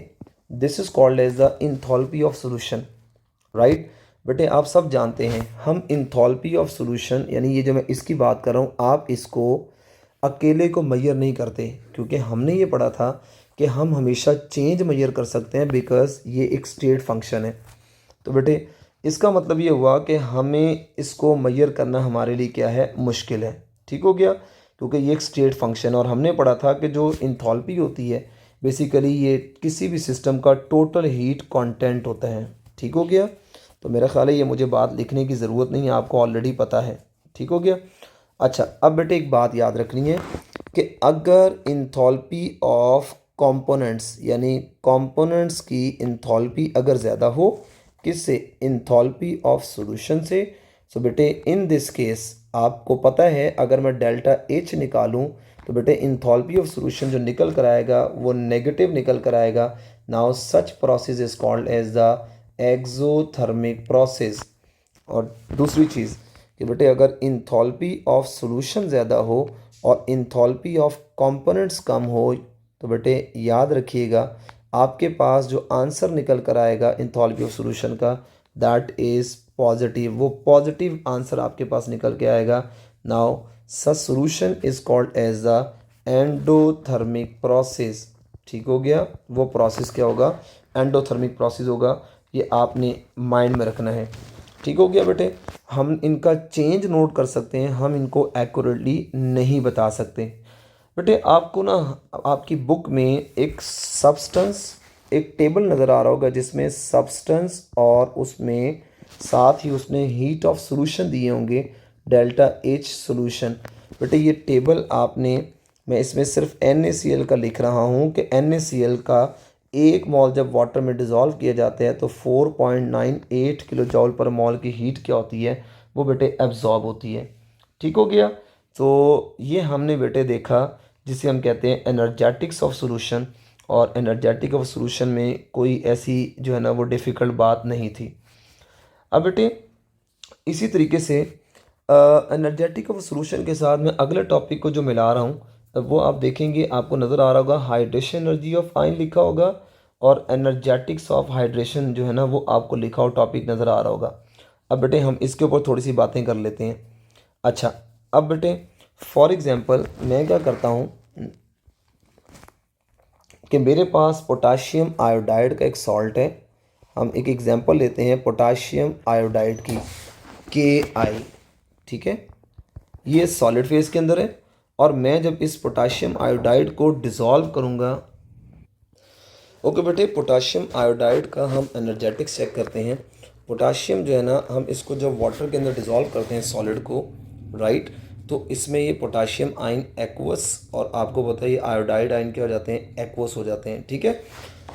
this is called as the enthalpy of solution, right. बेटे आप सब जानते हैं हम इंथॉल्पी ऑफ सोल्यूशन यानी ये जो मैं इसकी बात कर रहा हूँ, आप इसको अकेले को मेजर नहीं करते, क्योंकि हमने ये पढ़ा था कि हम हमेशा चेंज मेजर कर सकते हैं बिकॉज ये एक स्टेट फंक्शन है। तो बेटे इसका मतलब ये हुआ कि हमें इसको मेजर करना हमारे लिए क्या है, मुश्किल है। ठीक हो गया, क्योंकि ये एक स्टेट फंक्शन है और हमने पढ़ा था कि जो इंथॉल्पी होती है बेसिकली ये किसी भी सिस्टम का टोटल हीट कंटेंट होता है। ठीक हो गया, तो मेरा ख्याल है ये मुझे बात लिखने की ज़रूरत नहीं है, आपको ऑलरेडी पता है। ठीक हो गया। अच्छा अब बेटे एक बात याद रखनी है कि अगर इंथॉल्पी ऑफ कंपोनेंट्स यानी कंपोनेंट्स की इंथॉल्पी अगर ज़्यादा हो, किससे, इंथॉल्पी ऑफ सॉल्यूशन से। सो बेटे इन दिस केस आपको पता है अगर मैं डेल्टा एच निकालूं तो बेटे इंथॉल्पी ऑफ सॉल्यूशन जो निकल कर आएगा वो नेगेटिव निकल कर आएगा। Now such process is called as the exothermic process. और दूसरी चीज़ कि बेटे अगर इंथॉल्पी ऑफ सॉल्यूशन ज़्यादा हो और इंथॉल्पी ऑफ कंपोनेंट्स कम हो तो बेटे याद रखिएगा आपके पास जो आंसर निकल कर आएगा इंथॉल्पी ऑफ सॉल्यूशन का दैट इज़ पॉजिटिव, वो पॉजिटिव आंसर आपके पास निकल के आएगा। Now such solution is called as the endothermic process. ठीक हो गया, वो प्रोसेस क्या होगा, एंडोथर्मिक प्रोसेस होगा, ये आपने माइंड में रखना है। ठीक हो गया बेटे, हम इनका चेंज नोट कर सकते हैं, हम इनको एक्यूरेटली नहीं बता सकते। बेटे आपको ना आपकी बुक में एक सब्सटेंस, एक टेबल नज़र आ रहा होगा जिसमें सब्सटेंस और उसमें साथ ही उसने हीट ऑफ सॉल्यूशन दिए होंगे, डेल्टा एच सॉल्यूशन। बेटे ये टेबल आपने, मैं इसमें सिर्फ NaCl का लिख रहा हूँ कि NaCl का एक मोल जब वाटर में डिज़ोल्व किया जाता है तो 4.98 किलो जॉल पर मोल की हीट क्या होती है, वो बेटे एब्जॉर्ब होती है। ठीक हो गया, तो ये हमने बेटे देखा जिसे हम कहते हैं एनर्जेटिक्स ऑफ सॉल्यूशन। और एनर्जेटिक ऑफ सॉल्यूशन में कोई ऐसी जो है ना वो डिफ़िकल्ट बात नहीं थी। अब बेटे इसी तरीके से एनर्जेटिक ऑफ सॉल्यूशन के साथ मैं अगले टॉपिक को जो मिला रहा हूँ वो आप देखेंगे, आपको नज़र आ रहा होगा हाइड्रेशन एनर्जी ऑफ आयन लिखा होगा और एनर्जेटिक्स ऑफ हाइड्रेशन जो है ना वो आपको लिखा हुआ टॉपिक नज़र आ रहा होगा। अब बेटे हम इसके ऊपर थोड़ी सी बातें कर लेते हैं। अच्छा अब बेटे फॉर एग्ज़ाम्पल मैं क्या करता हूँ कि मेरे पास पोटाशियम आयोडाइड का एक सॉल्ट है। हम एक एग्जांपल लेते हैं पोटाशियम आयोडाइड की KI, ठीक है, ये सॉलिड फेज के अंदर है और मैं जब इस पोटाशियम आयोडाइड को डिज़ोल्व करूँगा, ओके बेटे पोटाशियम आयोडाइड का हम एनर्जेटिक्स चेक करते हैं। पोटाशियम जो है ना हम इसको जब वाटर के अंदर डिज़ोल्व करते हैं सॉलिड को, राइट, तो इसमें ये पोटाशियम आयन एक्वस और आपको पता है ये आयोडाइड आयन क्या हो जाते हैं, एक्वस हो जाते हैं। ठीक है,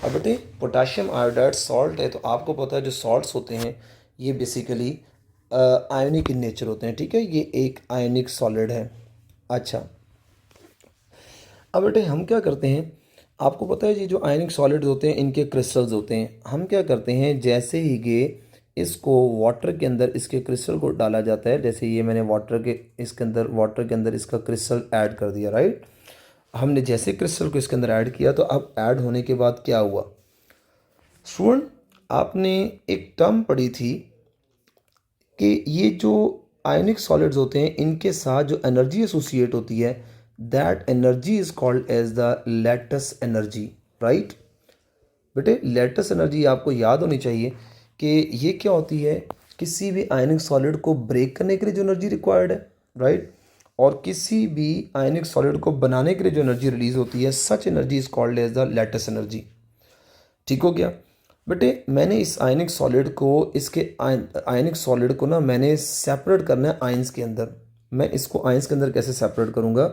अब बेटे पोटाशियम आयोडाइड सॉल्ट है तो आपको पता है जो सॉल्ट्स होते हैं ये बेसिकली आयनिक इन नेचर होते हैं। ठीक है, ये एक आयनिक सॉलिड है। अच्छा अब बेटे हम क्या करते हैं, आपको पता है ये जो आयनिक सॉलिड्स होते हैं इनके क्रिस्टल्स होते हैं। हम क्या करते हैं जैसे ही ये इसको वाटर के अंदर इसके क्रिस्टल को डाला जाता है, जैसे ये मैंने वाटर के अंदर इसका क्रिस्टल ऐड कर दिया, राइट। हमने जैसे क्रिस्टल को इसके अंदर ऐड किया तो अब ऐड होने के बाद क्या हुआ, स्टूडेंट आपने एक टर्म पढ़ी थी कि ये जो आयनिक सॉलिड्स होते हैं इनके साथ जो एनर्जी एसोसिएट होती है that energy is called as the lattice energy, right. बेटे लैटिस एनर्जी आपको याद होनी चाहिए कि ये क्या होती है, किसी भी आयनिक सॉलिड को ब्रेक करने के लिए जो एनर्जी रिक्वायर्ड है, राइट, और किसी भी आयनिक सॉलिड को बनाने के लिए जो एनर्जी रिलीज होती है, such energy is called as the lattice energy. ठीक हो गया। बेटे मैंने इस आयनिक सॉलिड को, इसके आयनिक सॉलिड को ना मैंने सेपरेट करना है आयंस के अंदर। मैं इसको आयंस के अंदर कैसे सेपरेट करूँगा,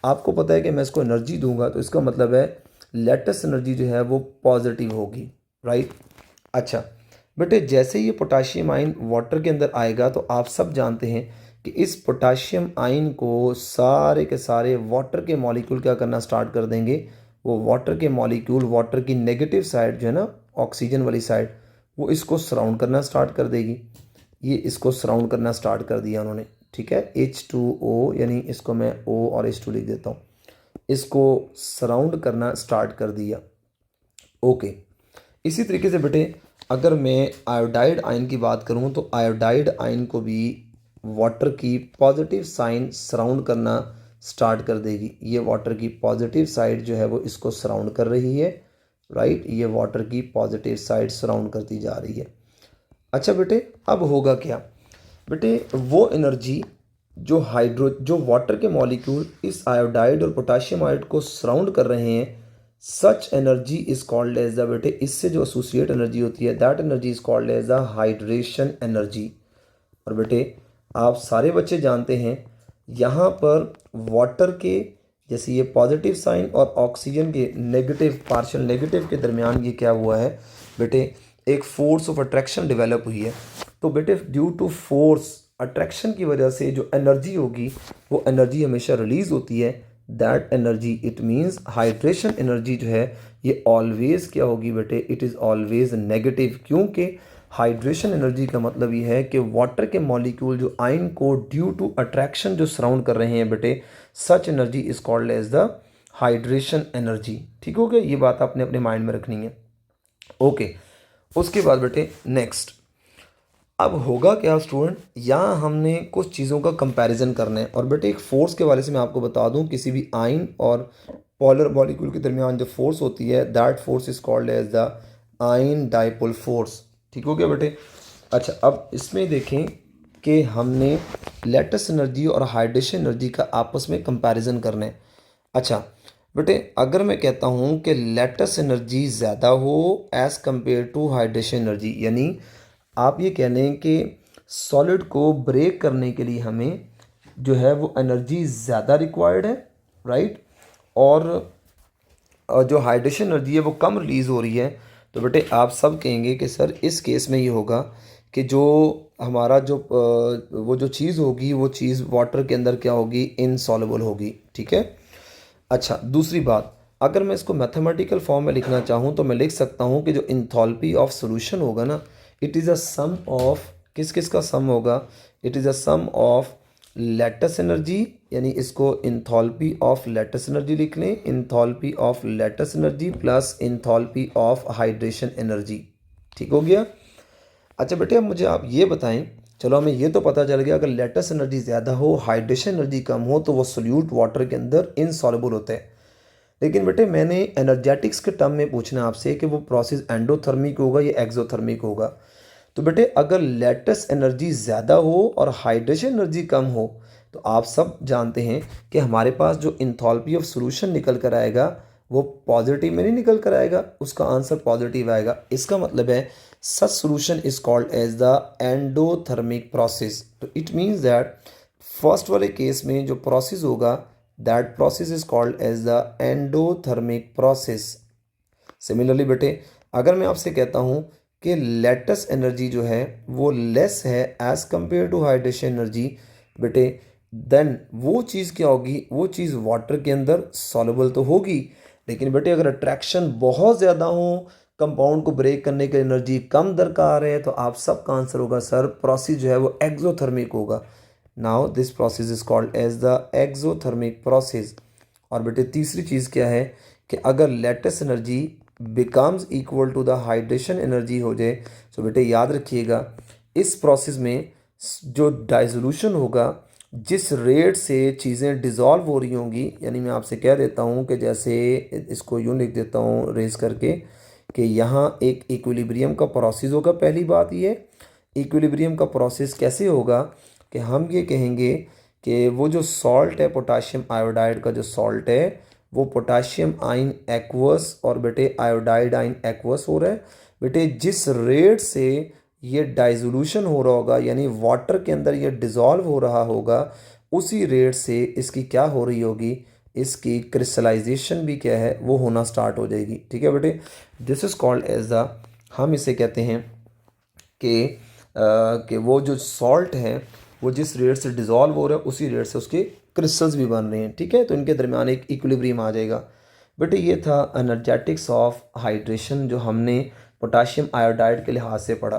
आपको पता है कि मैं इसको एनर्जी दूंगा तो इसका मतलब है लेटेस्ट एनर्जी जो है वो पॉजिटिव होगी, राइट। अच्छा बेटे जैसे ही ये पोटाशियम आयन वाटर के अंदर आएगा तो आप सब जानते हैं कि इस पोटाशियम आयन को सारे के सारे वाटर के मॉलिक्यूल क्या करना स्टार्ट कर देंगे, वो वाटर के मॉलिक्यूल वाटर की नेगेटिव साइड जो है ना, ऑक्सीजन वाली साइड, वो इसको सराउंड करना स्टार्ट कर देगी। ये इसको सराउंड करना स्टार्ट कर दिया उन्होंने, ठीक है। H2O यानी इसको मैं O और H2 लिख देता हूँ, इसको सराउंड करना स्टार्ट कर दिया। ओके, इसी तरीके से बेटे अगर मैं आयोडाइड आयन की बात करूँ तो आयोडाइड आयन को भी वाटर की पॉजिटिव साइन सराउंड करना स्टार्ट कर देगी। ये वाटर की पॉजिटिव साइड जो है वो इसको सराउंड कर रही है, राइट। ये वाटर की पॉजिटिव साइड सराउंड करती जा रही है। अच्छा बेटे अब होगा क्या, बेटे वो एनर्जी जो वाटर के मॉलिक्यूल इस आयोडाइड और पोटाशियम आयोडाइड को सराउंड कर रहे हैं, such energy is called as the, बेटे इससे जो एसोसिएट एनर्जी होती है that energy is called as the hydration energy. और बेटे आप सारे बच्चे जानते हैं यहाँ पर वाटर के, जैसे ये पॉजिटिव साइन और ऑक्सीजन के नेगेटिव पार्शियल नेगेटिव के दरमियान ये क्या हुआ है बेटे, एक फोर्स ऑफ अट्रैक्शन डेवलप हुई है। तो बेटे ड्यू टू फोर्स अट्रैक्शन की वजह से जो एनर्जी होगी वो एनर्जी हमेशा रिलीज होती है। That energy it means hydration energy जो है ये ऑलवेज क्या होगी बेटे, इट इज़ ऑलवेज नेगेटिव, क्योंकि हाइड्रेशन एनर्जी का मतलब ये है कि वाटर के मॉलिक्यूल जो आयन को ड्यू टू अट्रैक्शन जो सराउंड कर रहे हैं बेटे, such energy is called as the hydration energy. ठीक हो गया, ये बात आपने अपने माइंड में रखनी है। ओके, उसके बाद बेटे नेक्स्ट अब होगा क्या स्टूडेंट, यहाँ हमने कुछ चीज़ों का कंपैरिजन करना है। और बेटे एक फोर्स के वाले से मैं आपको बता दूँ, किसी भी आयन और पोलर मॉलिक्यूल के दरमियान जो फोर्स होती है that force is called as the ion dipole force. ठीक हो गया बेटे। अच्छा अब इसमें देखें कि हमने लेटेस्ट एनर्जी और हाइड्रेशन एनर्जी का आपस में कंपैरिजन करना है। अच्छा बेटे अगर मैं कहता हूँ कि लेटेस्ट एनर्जी ज़्यादा हो as compare to hydration energy, यानी आप ये कह लें कि सॉलिड को ब्रेक करने के लिए हमें जो है वो एनर्जी ज़्यादा रिक्वायर्ड है, राइट, और जो हाइड्रेशन एनर्जी है वो कम रिलीज़ हो रही है। तो बेटे आप सब कहेंगे कि सर इस केस में ये होगा कि जो हमारा जो वो जो चीज़ होगी वो चीज़ वाटर के अंदर क्या होगी, इनसॉल्युबल होगी। ठीक है। अच्छा दूसरी बात, अगर मैं इसको मैथमेटिकल फॉर्म में लिखना चाहूँ तो मैं लिख सकता हूँ कि जो इंथॉल्पी ऑफ सॉल्यूशन होगा ना, it is a sum of किस किस का सम होगा, it is a sum of latest energy, यानी इसको इंथॉल्पी ऑफ लेटेस्ट एनर्जी लिख लें, enthalpy of latest energy plus enthalpy of hydration energy. ठीक हो गया। अच्छा बेटे अब मुझे आप ये बताएं, चलो हमें ये तो पता चल गया अगर लेटेस्ट एनर्जी ज़्यादा हो हाइड्रेशन एनर्जी कम हो तो वो सोल्यूट वाटर के अंदर इनसॉल्युबल होता है। लेकिन बेटे मैंने एनर्जेटिक्स के टर्म में पूछना आपसे कि वो प्रोसेस एंडोथर्मिक होगा या एक्सोथर्मिक होगा। तो बेटे अगर लेटेस्ट एनर्जी ज़्यादा हो और हाइड्रेशन एनर्जी कम हो तो आप सब जानते हैं कि हमारे पास जो इंथॉल्पी ऑफ सॉल्यूशन निकल कर आएगा वो पॉजिटिव में नहीं निकल कर आएगा, उसका आंसर पॉजिटिव आएगा। इसका मतलब है such solution is called as the endothermic process. तो इट मीन्स दैट फर्स्ट वाले केस में जो प्रोसेस होगा that process is called as the endothermic process. Similarly बेटे अगर मैं आपसे कहता हूँ कि लेटेस्ट एनर्जी जो है वो लेस है as compare to hydration energy, बेटे देन वो चीज़ क्या होगी, वो चीज़ वाटर के अंदर सॉल्युबल तो होगी, लेकिन बेटे अगर अट्रैक्शन बहुत ज़्यादा हो, कंपाउंड को ब्रेक करने के एनर्जी कम दरकार है, तो आप सबका आंसर होगा सर प्रोसेस जो है वो एक्सोथर्मिक होगा। Now this process is called as the exothermic process. और बेटे तीसरी चीज़ क्या है कि अगर latest energy becomes equal to the hydration energy हो जाए, तो बेटे याद रखिएगा इस प्रोसेस में जो डाइसोल्यूशन होगा जिस रेट से चीज़ें डिज़ोल्व हो रही होंगी, यानी मैं आपसे कह देता हूँ कि जैसे इसको यूँ लिख देता हूँ रेज करके कि यहाँ एक इक्विलिब्रियम का प्रोसेस होगा। पहली बात ये, इक्विलिब्रियम का प्रोसेस कैसे होगा कि हम ये कहेंगे कि वो जो सॉल्ट है, पोटाशियम आयोडाइड का जो सॉल्ट है, वो पोटाशियम आइन एक्वस और बेटे आयोडाइड आइन एक्वस हो रहा है। बेटे जिस रेट से ये डाइसोल्यूशन हो रहा होगा, यानी वाटर के अंदर ये डिज़ोल्व हो रहा होगा, उसी रेट से इसकी क्या हो रही होगी, इसकी क्रिस्टलाइजेशन भी क्या है वो होना स्टार्ट हो जाएगी। ठीक है बेटे, this is called as the, हम इसे कहते हैं कि वो जो सॉल्ट है वो जिस रेट से डिज़ोल्व हो रहा है उसी रेट से उसके क्रिस्टल्स भी बन रहे हैं। ठीक है, तो इनके दरमियान एक इक्विलिब्रियम आ जाएगा। बेटे ये था एनर्जेटिक्स ऑफ हाइड्रेशन जो हमने पोटाशियम आयोडाइड के लिहाज से पढ़ा।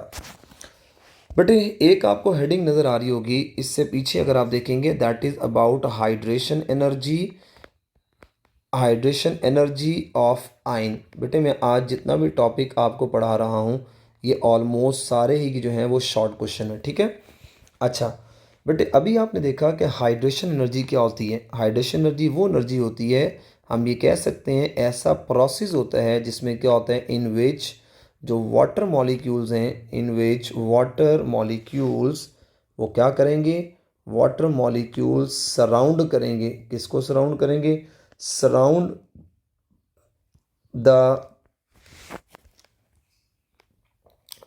बेटे एक आपको हेडिंग नज़र आ रही होगी, इससे पीछे अगर आप देखेंगे that is about hydration energy, hydration energy of आइन। बेटे मैं आज जितना भी टॉपिक आपको पढ़ा रहा हूँ ये ऑलमोस्ट सारे ही जो हैं वो शॉर्ट क्वेश्चन है। ठीक है, अच्छा बेटे अभी आपने देखा कि हाइड्रेशन एनर्जी क्या होती है। हाइड्रेशन एनर्जी वो एनर्जी होती है, हम ये कह सकते हैं ऐसा प्रोसेस होता है जिसमें क्या होता है, इन विच जो वाटर मॉलिक्यूल्स हैं, इन विच वाटर मॉलिक्यूल्स वो क्या करेंगे, वाटर मॉलिक्यूल्स सराउंड करेंगे। किसको सराउंड करेंगे, सराउंड द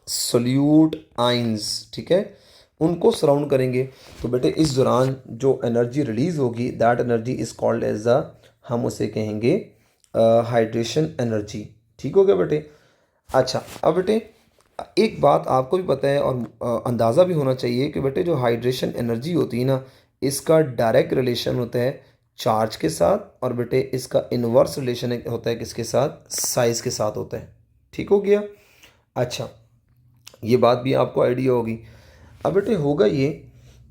सोल्यूट आइंस। ठीक है, उनको सराउंड करेंगे। तो बेटे इस दौरान जो एनर्जी रिलीज होगी that energy is called as a, हम उसे कहेंगे हाइड्रेशन एनर्जी। ठीक हो गया बेटे। अच्छा अब बेटे एक बात आपको भी पता है और अंदाज़ा भी होना चाहिए कि बेटे जो हाइड्रेशन एनर्जी होती है ना, इसका डायरेक्ट रिलेशन होता है चार्ज के साथ, और बेटे इसका इन्वर्स रिलेशन होता है किसके साथ, साइज़ के साथ होता है। ठीक हो गया। अच्छा ये बात भी आपको आइडिया होगी। अब बेटे होगा ये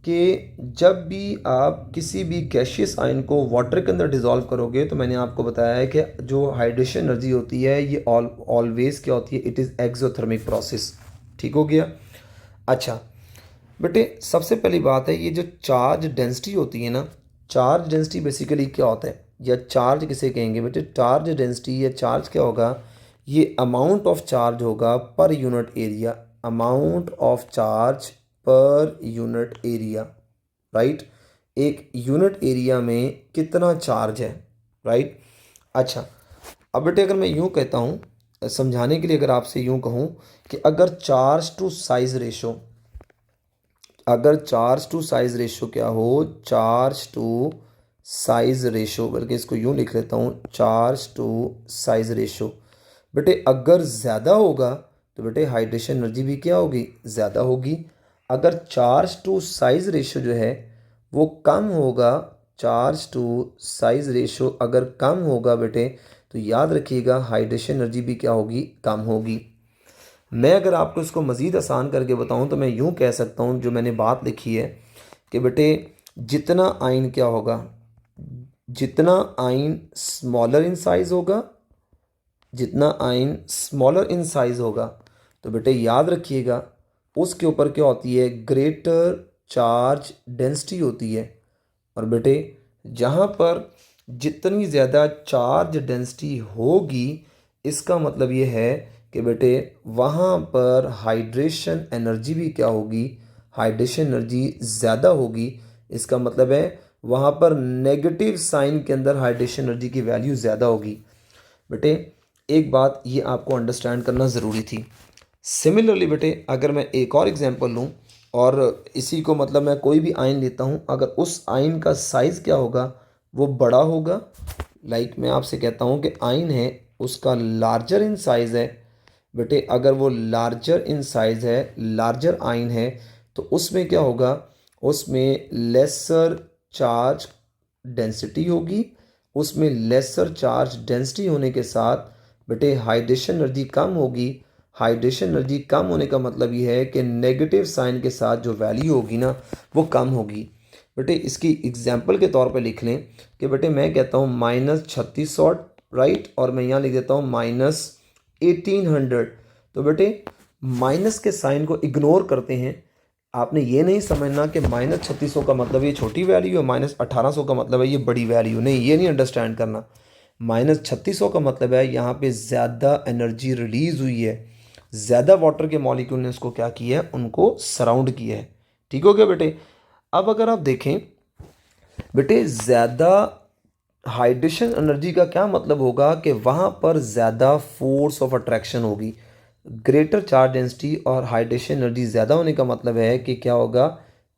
कि जब भी आप किसी भी गैशियस आयन को वाटर के अंदर डिज़ोल्व करोगे, तो मैंने आपको बताया है कि जो हाइड्रेशन एनर्जी होती है ये ऑलवेज क्या होती है, इट इज़ एक्सोथर्मिक प्रोसेस। ठीक हो गया। अच्छा बेटे सबसे पहली बात है, ये जो चार्ज डेंसिटी होती है ना, चार्ज डेंसिटी बेसिकली क्या होता है, या चार्ज किसे कहेंगे बेटे, चार्ज डेंसिटी या चार्ज क्या होगा, ये अमाउंट ऑफ चार्ज होगा per unit area, amount of charge per unit area. Right, एक यूनिट एरिया में कितना चार्ज है। राइट, अच्छा अब बेटे अगर मैं यूँ कहता हूँ समझाने के लिए, अगर आपसे यूँ कहूँ कि अगर चार्ज टू साइज रेशो, अगर चार्ज टू साइज रेशो क्या हो, चार्ज टू साइज रेशो, बल्कि इसको यूँ लिख लेता हूँ चार्ज टू साइज रेशो। बेटे अगर ज़्यादा होगा तो बेटे हाइड्रेशन एनर्जी भी क्या होगी, ज़्यादा होगी। अगर चार्ज टू साइज रेशो जो है वो कम होगा, चार्ज टू साइज रेशो अगर कम होगा बेटे, तो याद रखिएगा हाइड्रेशन एनर्जी भी क्या होगी, कम होगी। मैं अगर आपको इसको मज़ीद आसान करके बताऊं तो मैं यूं कह सकता हूं, जो मैंने बात लिखी है कि बेटे जितना आयन क्या होगा, जितना आयन स्मॉलर इन साइज होगा, जितना आयन स्मॉलर इन साइज होगा, तो बेटे याद रखिएगा उसके ऊपर क्या होती है, ग्रेटर चार्ज डेंसिटी होती है। और बेटे जहाँ पर जितनी ज़्यादा चार्ज डेंसिटी होगी, इसका मतलब ये है कि बेटे वहाँ पर हाइड्रेशन एनर्जी भी क्या होगी, हाइड्रेशन एनर्जी ज़्यादा होगी। इसका मतलब है वहाँ पर नेगेटिव साइन के अंदर हाइड्रेशन एनर्जी की वैल्यू ज़्यादा होगी। बेटे एक बात ये आपको अंडरस्टैंड करना ज़रूरी थी। सिमिलरली बेटे अगर मैं एक और एग्जांपल लूँ, और इसी को मतलब मैं कोई भी आयन लेता हूँ, अगर उस आयन का साइज़ क्या होगा, वो बड़ा होगा। लाइक मैं आपसे कहता हूँ कि आयन है उसका लार्जर इन साइज़ है। बेटे अगर वो लार्जर इन साइज़ है, लार्जर आयन है, तो उसमें क्या होगा, उसमें लेसर चार्ज डेंसिटी होगी। उसमें लेसर चार्ज डेंसिटी होने के साथ बेटे हाइड्रेशन एनर्जी कम होगी। हाइड्रेशन एनर्जी कम होने का मतलब ये है कि नेगेटिव साइन के साथ जो वैल्यू होगी ना वो कम होगी। बेटे इसकी एग्जांपल के तौर पे लिख लें कि बेटे मैं कहता हूँ -3600, राइट, और मैं यहाँ लिख देता हूँ -1800। तो बेटे माइनस के साइन को इग्नोर करते हैं, आपने ये नहीं समझना कि -3600 का मतलब ये छोटी वैल्यू है, -1800 का मतलब है ये बड़ी वैल्यू, नहीं, ये नहीं अंडरस्टैंड करना। -3600 का मतलब है यहाँ पे ज़्यादा एनर्जी रिलीज़ हुई है, ज़्यादा वाटर के मॉलिक्यूल ने उसको क्या किया है, उनको सराउंड किया है। ठीक हो गया बेटे। अब अगर आप देखें बेटे, ज़्यादा हाइड्रेशन एनर्जी का क्या मतलब होगा कि वहाँ पर ज़्यादा फोर्स ऑफ अट्रैक्शन होगी। ग्रेटर चार्ज डेंसिटी और हाइड्रेशन एनर्जी ज़्यादा होने का मतलब है कि क्या होगा,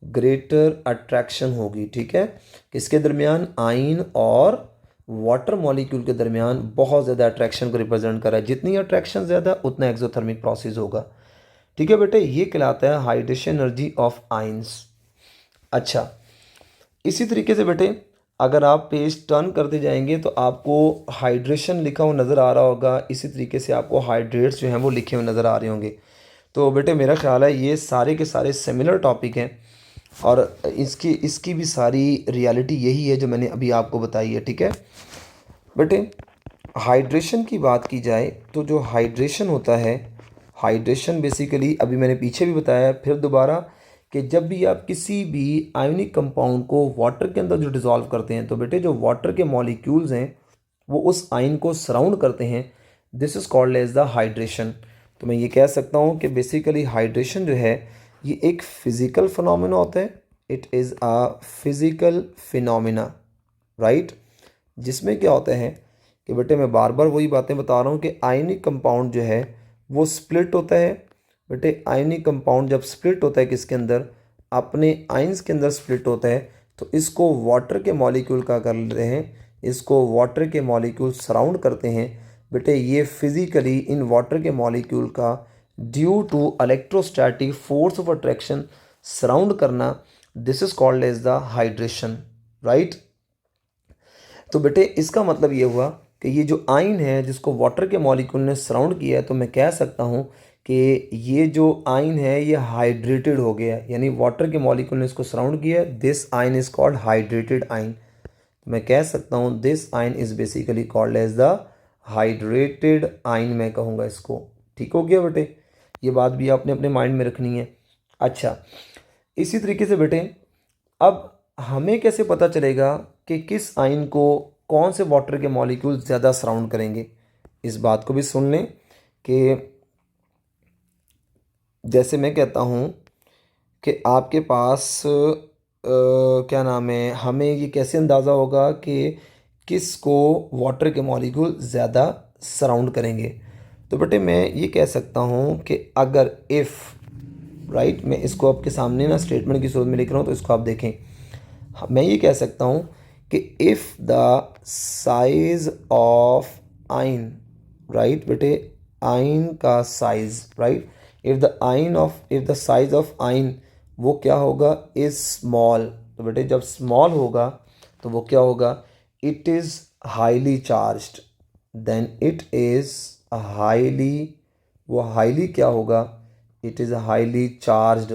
ग्रेटर अट्रैक्शन होगी। ठीक है, किसके दरमियान, आयन और वाटर मॉलिक्यूल के दरमियान बहुत ज़्यादा अट्रैक्शन को रिप्रेजेंट कर रहा है। जितनी अट्रैक्शन ज़्यादा उतना एक्सोथर्मिक प्रोसेस होगा। ठीक है बेटे, ये कहलाता है हाइड्रेशन एनर्जी ऑफ आयंस। अच्छा, इसी तरीके से बेटे अगर आप पेज टर्न करते जाएंगे तो आपको हाइड्रेशन लिखा हुआ नज़र आ रहा होगा, इसी तरीके से आपको हाइड्रेट्स जो हैं वो लिखे हुए नज़र आ रहे होंगे। तो बेटे मेरा ख्याल है ये सारे के सारे सिमिलर टॉपिक हैं और इसकी इसकी भी सारी रियलिटी यही है जो मैंने अभी आपको बताई है। ठीक है बेटे, हाइड्रेशन की बात की जाए तो जो हाइड्रेशन होता है, हाइड्रेशन बेसिकली अभी मैंने पीछे भी बताया फिर दोबारा कि जब भी आप किसी भी आयोनिक कंपाउंड को वाटर के अंदर जो डिज़ोल्व करते हैं तो बेटे जो वाटर के मॉलिक्यूल्स हैं वो उस आयन को सराउंड करते हैं, this is called as the hydration. तो मैं ये कह सकता हूँ कि बेसिकली हाइड्रेशन जो है ये एक फिज़िकल फिनोमेना होता है, it is a physical phenomena, right. जिसमें क्या होता है कि बेटे मैं बार बार वही बातें बता रहा हूँ कि आयनिक कंपाउंड जो है वो स्प्लिट होता है। बेटे आयनिक कंपाउंड जब स्प्लिट होता है किसके अंदर, अपने आयंस के अंदर स्प्लिट होता है तो इसको वाटर के मॉलिक्यूल का कर रहे हैं, इसको वाटर के मॉलिक्यूल सराउंड करते हैं। बेटे ये फिज़िकली इन वाटर के मॉलिक्यूल का due to electrostatic force of attraction surround करना, this is called as the hydration, right. तो बेटे इसका मतलब ये हुआ कि ये जो आयन है जिसको वाटर के मॉलिक्यूल ने सराउंड किया है तो मैं कह सकता हूँ कि ये जो आयन है ये हाइड्रेटेड हो गया, यानी वाटर के मॉलिक्यूल ने इसको सराउंड किया है, this ion is called hydrated ion. तो मैं कह सकता हूँ this ion is basically called as the hydrated ion, मैं कहूँगा इसको। ठीक हो गया बेटे, ये बात भी आपने अपने माइंड में रखनी है। अच्छा, इसी तरीके से बेटे अब हमें कैसे पता चलेगा कि किस आयन को कौन से वाटर के मॉलिक्यूल ज़्यादा सराउंड करेंगे, इस बात को भी सुन लें कि जैसे मैं कहता हूँ कि आपके पास क्या नाम है, हमें ये कैसे अंदाज़ा होगा कि किस को वाटर के मॉलिक्यूल ज़्यादा सराउंड करेंगे। तो बेटे मैं ये कह सकता हूँ कि अगर इफ़, राइट, मैं इसको आपके सामने ना स्टेटमेंट की सूरत में लिख रहा हूँ तो इसको आप देखें। मैं ये कह सकता हूँ कि इफ़ द साइज ऑफ आइन, राइट बेटे, आइन का size, right, if the size of आइन वो क्या होगा, इज़ स्मॉल। तो बेटे जब स्मॉल होगा तो वो क्या होगा, it is highly charged, then it is highly, वो हाईली क्या होगा, इट इज़ हाईली चार्ज्ड।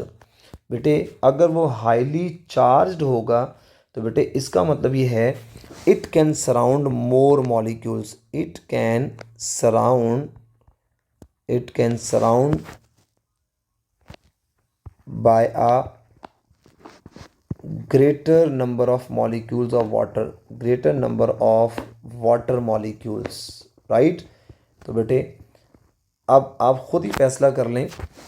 बेटे अगर वो हाईली चार्ज्ड होगा तो बेटे इसका मतलब ये है it can surround more molecules, it can surround by a greater number of molecules of water, greater number of water molecules, right। तो बेटे अब आप खुद ही फैसला कर लें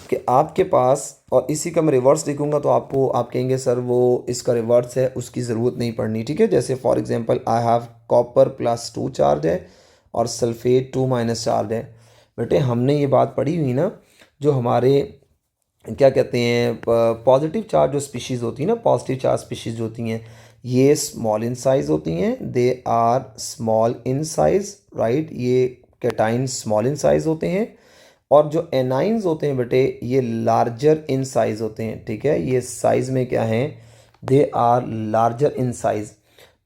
कि आपके पास, और इसी का मैं रिवर्स लिखूंगा तो आपको आप कहेंगे सर वो इसका रिवर्स है, उसकी ज़रूरत नहीं पड़नी। ठीक है, जैसे for example I have copper +2 charge है और सल्फेट 2- चार्ज है। बेटे हमने ये बात पढ़ी हुई ना, जो हमारे क्या कहते हैं पॉजिटिव चार्ज जो स्पीशीज़ होती हैं ना, पॉजिटिव चार्ज स्पीशीज़ होती हैं ये स्मॉल इन साइज़ होती हैं, they are small in size, right. ये कैटाइन स्मॉल इन साइज़ होते हैं और जो एनाइंस होते हैं बेटे ये लार्जर इन साइज़ होते हैं। ठीक है, ये साइज़ में क्या हैं, they are larger in size.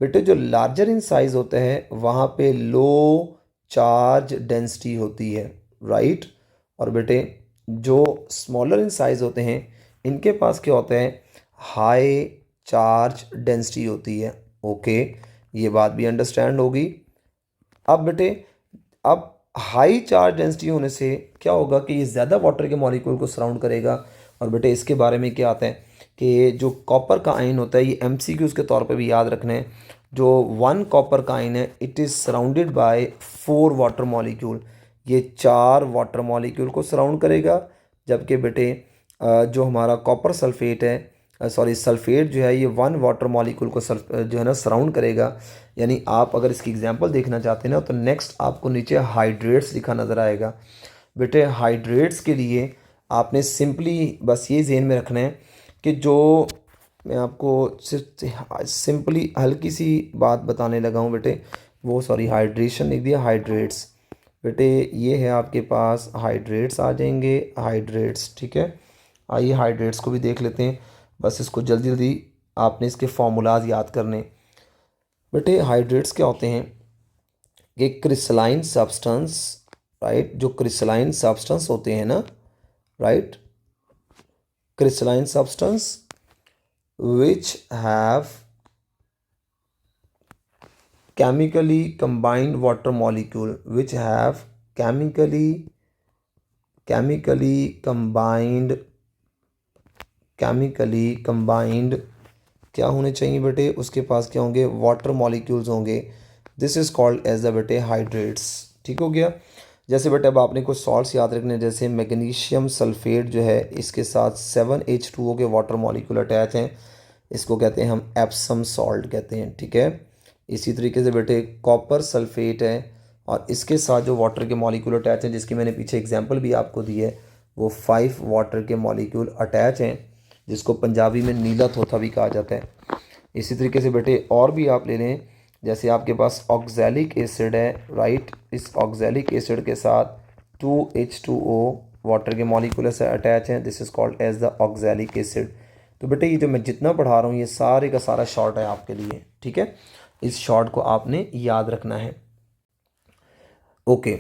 बेटे जो लार्जर इन साइज़ होता है वहाँ पे लो चार्ज डेंसिटी होती है, राइट। और बेटे जो स्मॉलर इन साइज़ होते हैं इनके पास क्या होता है, हाई चार्ज डेंसिटी होती है। ओके, ये बात भी अंडरस्टैंड होगी। अब बेटे अब हाई चार्ज डेंसिटी होने से क्या होगा कि ये ज़्यादा वाटर के मॉलिक्यूल को सराउंड करेगा और बेटे इसके बारे में क्या आता है कि जो कॉपर का आयन होता है, ये एमसीक्यूज़ के तौर पे भी याद रखना है। जो वन कॉपर का आयन है, it is surrounded by 4 water molecule. ये 4 वाटर मॉलिक्यूल को सराउंड करेगा। जबकि बेटे जो हमारा कॉपर सल्फेट है, सॉरी सल्फेट जो है, ये 1 वाटर मॉलिक्यूल को जो है ना सराउंड करेगा। यानी आप अगर इसकी एग्जांपल देखना चाहते हैं ना, तो नेक्स्ट आपको नीचे हाइड्रेट्स लिखा नज़र आएगा। बेटे हाइड्रेट्स के लिए आपने सिंपली बस ये ज़हन में रखना है कि जो मैं आपको सिर्फ सिंपली हल्की सी बात बताने लगा हूँ बेटे, वो सॉरी हाइड्रेशन लिख दिया, हाइड्रेट्स। बेटे ये है आपके पास हाइड्रेट्स आ जाएंगे, हाइड्रेट्स, ठीक है। आइए हाइड्रेट्स को भी देख लेते हैं। बस इसको जल्दी जल्दी आपने इसके फॉर्मूलाज याद करने। बेटे हाइड्रेट्स क्या होते हैं? ये क्रिस्टलाइन सब्सटेंस, राइट, जो क्रिस्टलाइन सब्सटेंस होते हैं ना, right, crystalline substance which have chemically combined water molecule, which have chemically combined क्या होने चाहिए बेटे? उसके पास क्या होंगे? वाटर मॉलिक्यूल्स होंगे। This is called as the बेटे हाइड्रेट्स। ठीक हो गया। जैसे बेटे अब आपने कुछ सॉल्ट्स याद रखने, जैसे मैग्नीशियम सल्फेट जो है, इसके साथ 7H2O के वाटर मॉलिक्यूल अटैच हैं। इसको कहते हैं हम एप्सम सॉल्ट कहते हैं, ठीक है। इसी तरीके से बेटे कॉपर सल्फेट है, और इसके साथ जो वाटर के मॉलिक्यूल अटैच हैं, जिसकी मैंने पीछे एग्जांपल भी आपको दी है, वो 5 वाटर के मॉलिक्यूल अटैच हैं, जिसको पंजाबी में नीला तोता भी कहा जाता है। इसी तरीके से बेटे और भी आप ले लें, जैसे आपके पास ऑक्जेलिक एसिड है, राइट, इस ऑक्जेलिक एसिड के साथ 2H2O वाटर के मॉलिक्यूल से अटैच हैं। This is called as the oxalic acid. तो बेटे ये जो मैं जितना पढ़ा रहा हूँ, ये सारे का सारा शॉर्ट है आपके लिए, ठीक है। इस शॉर्ट को आपने याद रखना है। ओके।